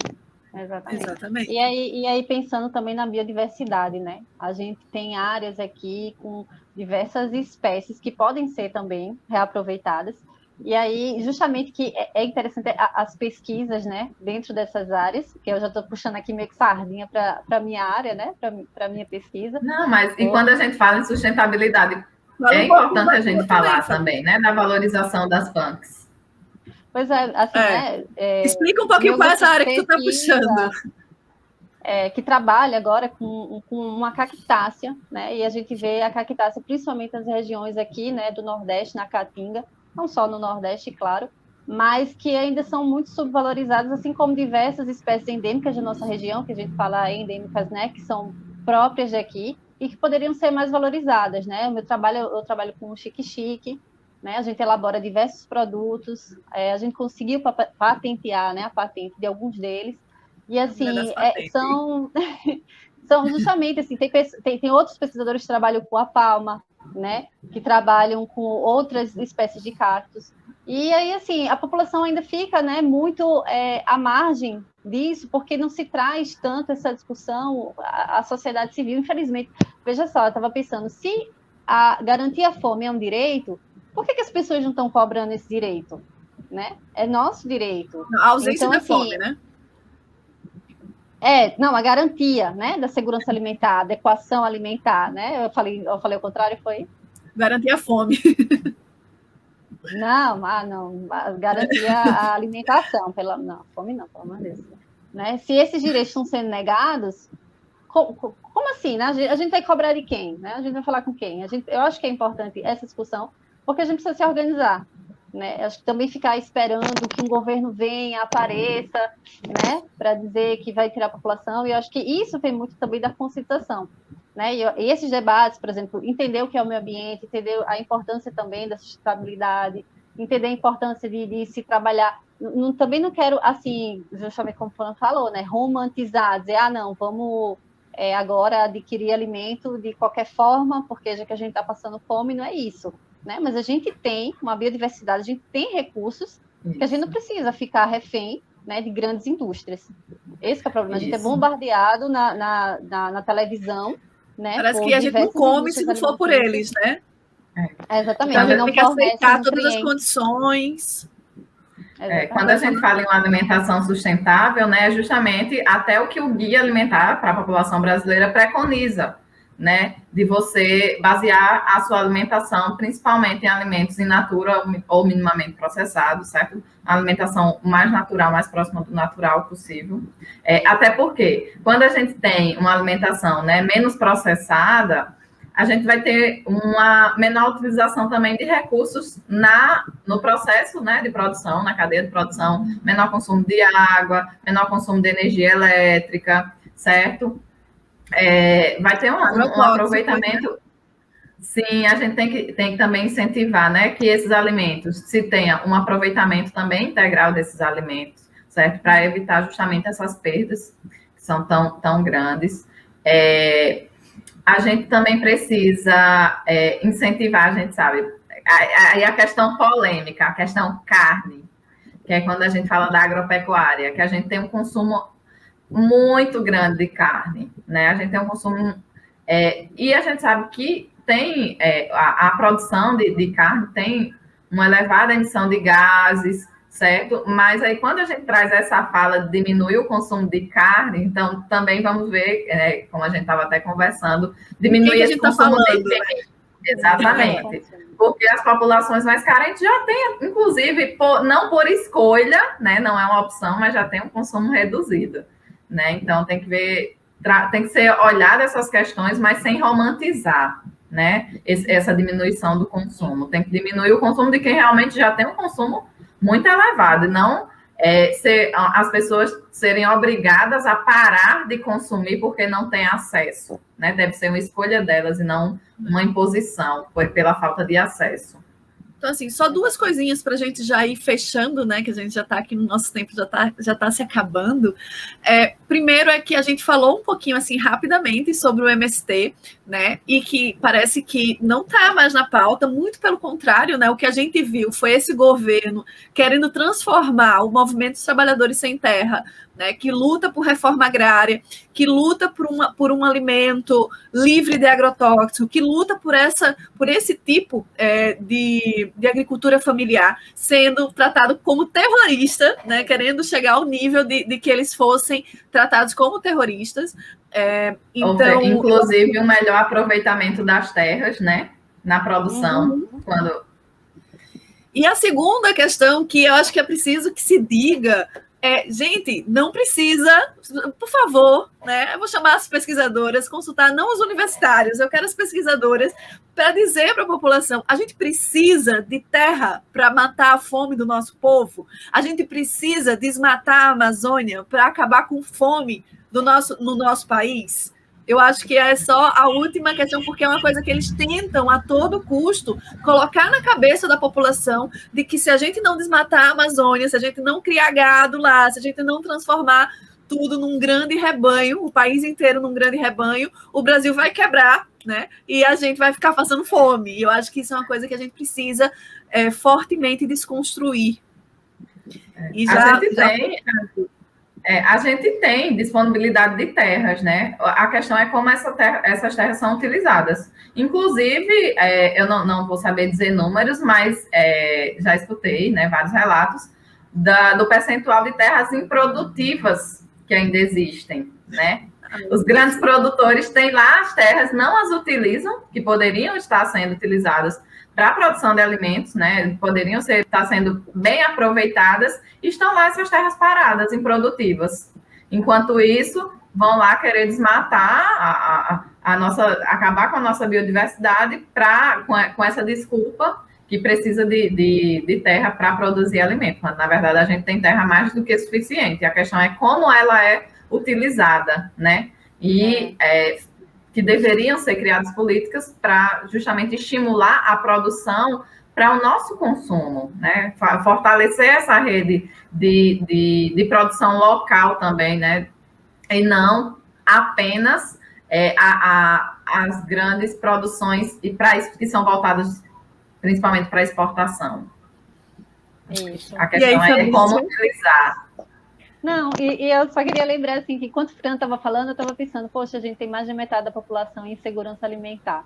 [SPEAKER 3] Exatamente. E aí, pensando também na biodiversidade, né? A gente tem áreas aqui com diversas espécies que podem ser também reaproveitadas. E aí, justamente que é interessante as pesquisas, né, dentro dessas áreas, que eu já estou puxando aqui meio que sardinha para a minha área, né, para a minha pesquisa.
[SPEAKER 2] Não, mas e quando a gente fala em sustentabilidade, é importante a gente falar também, né, da valorização das punks.
[SPEAKER 3] Pois é, assim, né?
[SPEAKER 1] Explica um pouquinho qual é essa área que tu está puxando.
[SPEAKER 3] Que trabalha agora com uma cactácea, né, e a gente vê a cactácea principalmente nas regiões aqui, né, do Nordeste, na Caatinga, não só no Nordeste, claro, mas que ainda são muito subvalorizadas, assim como diversas espécies endêmicas da nossa região, que a gente fala endêmicas, né, que são próprias daqui e que poderiam ser mais valorizadas, né? Eu trabalho com o xique-xique, né? A gente elabora diversos produtos, a gente conseguiu patentear, né, a patente de alguns deles, e assim, são justamente assim, tem outros pesquisadores que trabalham com a palma, né, que trabalham com outras espécies de cactos, e aí, assim, a população ainda fica, né, muito à margem disso, porque não se traz tanto essa discussão, a sociedade civil, infelizmente. Veja só, eu estava pensando, se garantir a fome é um direito, por que as pessoas não estão cobrando esse direito, né? É nosso direito.
[SPEAKER 1] A ausência da fome, né?
[SPEAKER 3] Não, a garantia, né, da segurança alimentar, adequação alimentar, né? Eu falei o contrário, foi?
[SPEAKER 1] Garantir a fome.
[SPEAKER 3] Não, garantir a alimentação, não, fome não, pelo amor de Deus. Né? Se esses direitos estão sendo negados, como assim, né? A gente vai cobrar de quem, né? A gente vai falar com quem? Eu acho que é importante essa discussão, porque a gente precisa se organizar. Né? Acho que também ficar esperando que um governo venha, apareça, né, para dizer que vai tirar a população, e eu acho que isso vem muito também da conscientização, né? E esses debates, por exemplo, entender o que é o meio ambiente, entender a importância também da sustentabilidade, entender a importância de se trabalhar. Também não quero, assim, justamente como o Fulano falou, né, romantizar, dizer, não, vamos agora adquirir alimento de qualquer forma, porque já que a gente está passando fome, não é isso. Né? Mas a gente tem uma biodiversidade, a gente tem recursos que a gente não precisa ficar refém, né, de grandes indústrias. Esse que é o problema. A gente é bombardeado na televisão. Né,
[SPEAKER 1] parece que a gente não come se não for por eles, né?
[SPEAKER 3] Exatamente.
[SPEAKER 1] Então, a gente tem que aceitar todas as condições.
[SPEAKER 2] Quando a gente fala em uma alimentação sustentável, né, é justamente até o que o Guia Alimentar para a População Brasileira preconiza. né, de você basear a sua alimentação principalmente em alimentos in natura ou minimamente processados, certo? A alimentação mais natural, mais próxima do natural possível. Até porque, quando a gente tem uma alimentação, né, menos processada, a gente vai ter uma menor utilização também de recursos no processo, né, de produção, na cadeia de produção, menor consumo de água, menor consumo de energia elétrica, certo? Vai ter um aproveitamento. Sim, a gente tem que também incentivar, né, que esses alimentos se tenha um aproveitamento também integral desses alimentos, certo? Para evitar justamente essas perdas que são tão grandes. A gente também precisa incentivar, a gente sabe, aí a questão polêmica, a questão carne, que é quando a gente fala da agropecuária, que a gente tem um consumo muito grande de carne, né? A gente tem um consumo... e a gente sabe que tem a produção de carne tem uma elevada emissão de gases, certo? Mas aí, quando a gente traz essa fala de diminuir o consumo de carne, então também vamos ver, como a gente estava até conversando, diminuir esse consumo de carne. Exatamente. Porque as populações mais carentes já têm, inclusive, não por escolha, né? Não é uma opção, mas já tem um consumo reduzido, né? Então tem que ver, tem que ser olhado essas questões, mas sem romantizar, né? Essa diminuição do consumo. Tem que diminuir o consumo de quem realmente já tem um consumo muito elevado, e não as pessoas serem obrigadas a parar de consumir porque não têm acesso, né? Deve ser uma escolha delas e não uma imposição pela falta de acesso.
[SPEAKER 1] Então, assim, só duas coisinhas para a gente já ir fechando, né? Que a gente já está aqui no nosso tempo, já tá se acabando. Primeiro é que a gente falou um pouquinho, assim, rapidamente sobre o MST, né? E que parece que não está mais na pauta, muito pelo contrário, né? O que a gente viu foi esse governo querendo transformar o movimento dos trabalhadores sem terra, né, que luta por reforma agrária, que luta por um alimento livre de agrotóxico, que luta por esse tipo de agricultura familiar, sendo tratado como terrorista, né, querendo chegar ao nível de que eles fossem tratados como terroristas.
[SPEAKER 2] Então, inclusive, o melhor aproveitamento das terras, né, na produção,
[SPEAKER 1] E a segunda questão que eu acho que é preciso que se diga gente, não precisa, por favor, né? Eu vou chamar as pesquisadoras, consultar não os universitários, eu quero as pesquisadoras para dizer para a população: a gente precisa de terra para matar a fome do nosso povo, a gente precisa desmatar a Amazônia para acabar com fome no nosso país. Eu acho que é só a última questão, porque é uma coisa que eles tentam, a todo custo, colocar na cabeça da população de que se a gente não desmatar a Amazônia, se a gente não criar gado lá, se a gente não transformar tudo num grande rebanho, o país inteiro num grande rebanho, o Brasil vai quebrar, né? E a gente vai ficar passando fome. E eu acho que isso é uma coisa que a gente precisa fortemente desconstruir.
[SPEAKER 2] A gente tem disponibilidade de terras, né? A questão é como essas terras são utilizadas. Inclusive, eu não vou saber dizer números, mas já escutei, né, vários relatos do percentual de terras improdutivas que ainda existem, né? Os grandes produtores têm lá as terras, não as utilizam, que poderiam estar sendo utilizadas para a produção de alimentos, né? Poderiam estar sendo bem aproveitadas, e estão lá essas terras paradas, improdutivas. Enquanto isso, vão lá querer desmatar acabar com a nossa biodiversidade com essa desculpa que precisa de terra para produzir alimento. Mas, na verdade, a gente tem terra mais do que suficiente. A questão é como ela é utilizada, né? E que deveriam ser criadas políticas para justamente estimular a produção para o nosso consumo, né? Fortalecer essa rede de produção local também, né? E não apenas as grandes produções que são voltadas principalmente para exportação.
[SPEAKER 3] Isso.
[SPEAKER 2] A questão é como utilizar.
[SPEAKER 3] Não, e eu só queria lembrar, assim, que enquanto o Fran estava falando, eu estava pensando, poxa, a gente tem mais de metade da população em insegurança alimentar,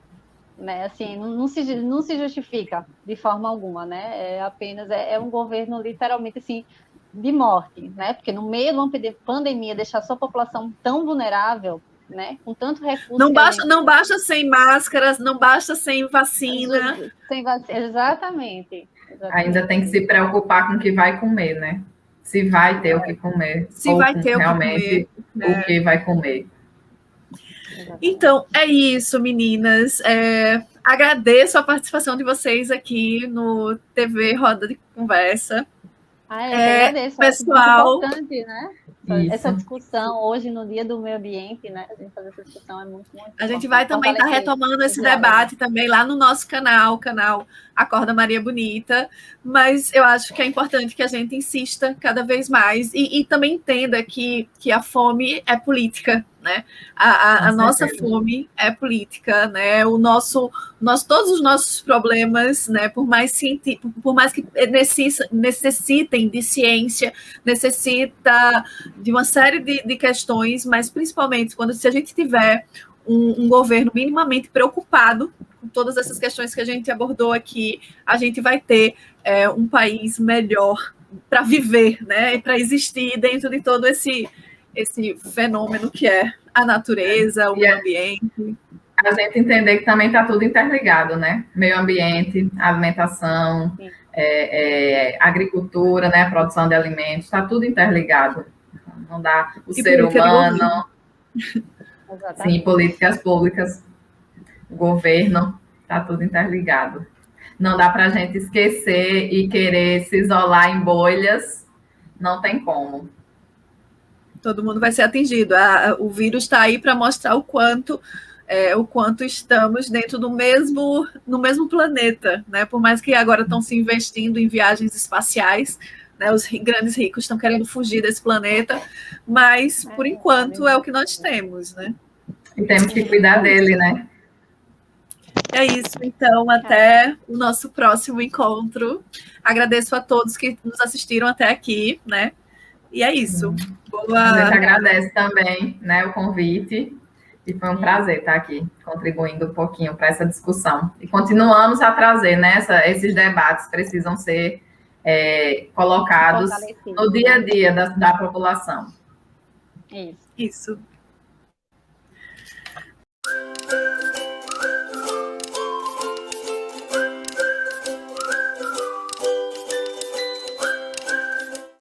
[SPEAKER 3] né? Assim, não se justifica de forma alguma, né? Apenas um governo literalmente, assim, de morte, né? Porque no meio de uma pandemia, deixar a sua população tão vulnerável, né? Com tanto recurso.
[SPEAKER 1] Não basta sem máscaras, não basta sem vacina.
[SPEAKER 3] Sem vacina, exatamente.
[SPEAKER 2] Ainda tem que se preocupar com o que vai comer, né? Se vai ter o que comer.
[SPEAKER 1] Se vai ter realmente
[SPEAKER 2] o que vai comer.
[SPEAKER 1] Então, é isso, meninas. Agradeço a participação de vocês aqui no TV Roda de Conversa.
[SPEAKER 3] Eu agradeço.
[SPEAKER 1] Pessoal,
[SPEAKER 3] é muito importante, né? Essa discussão hoje no Dia do Meio Ambiente, né? A gente fazer essa discussão é muito
[SPEAKER 1] A gente vai também estar retomando esse debate também lá no nosso canal Acorda Maria Bonita, mas eu acho que é importante que a gente insista cada vez mais e também entenda que a fome é política, né? A nossa fome é política, né? Todos os nossos problemas, né? Por mais que necessitem de ciência, necessita de uma série de questões, mas principalmente se a gente tiver um governo minimamente preocupado com todas essas questões que a gente abordou aqui, a gente vai ter um país melhor para viver, né? E para existir dentro de todo esse fenômeno que é a natureza, o meio ambiente.
[SPEAKER 2] A gente entender que também está tudo interligado, né? Meio ambiente, alimentação, agricultura, né? Produção de alimentos, está tudo interligado. Não dá o ser humano. Sim, políticas públicas, o governo, está tudo interligado. Não dá para a gente esquecer e querer se isolar em bolhas, não tem como.
[SPEAKER 1] Todo mundo vai ser atingido. O vírus está aí para mostrar o quanto estamos dentro no mesmo planeta, né? Por mais que agora estão se investindo em viagens espaciais, né? Os grandes ricos estão querendo fugir desse planeta, mas por enquanto é o que nós temos, né?
[SPEAKER 2] E temos que cuidar dele, né?
[SPEAKER 1] É isso, então, até o nosso próximo encontro. Agradeço a todos que nos assistiram até aqui, né? E é isso.
[SPEAKER 2] A gente agradece também, né, o convite. E foi um prazer estar aqui, contribuindo um pouquinho para essa discussão. E continuamos a trazer, né? Esses debates precisam ser colocados no dia a dia da população.
[SPEAKER 1] Isso.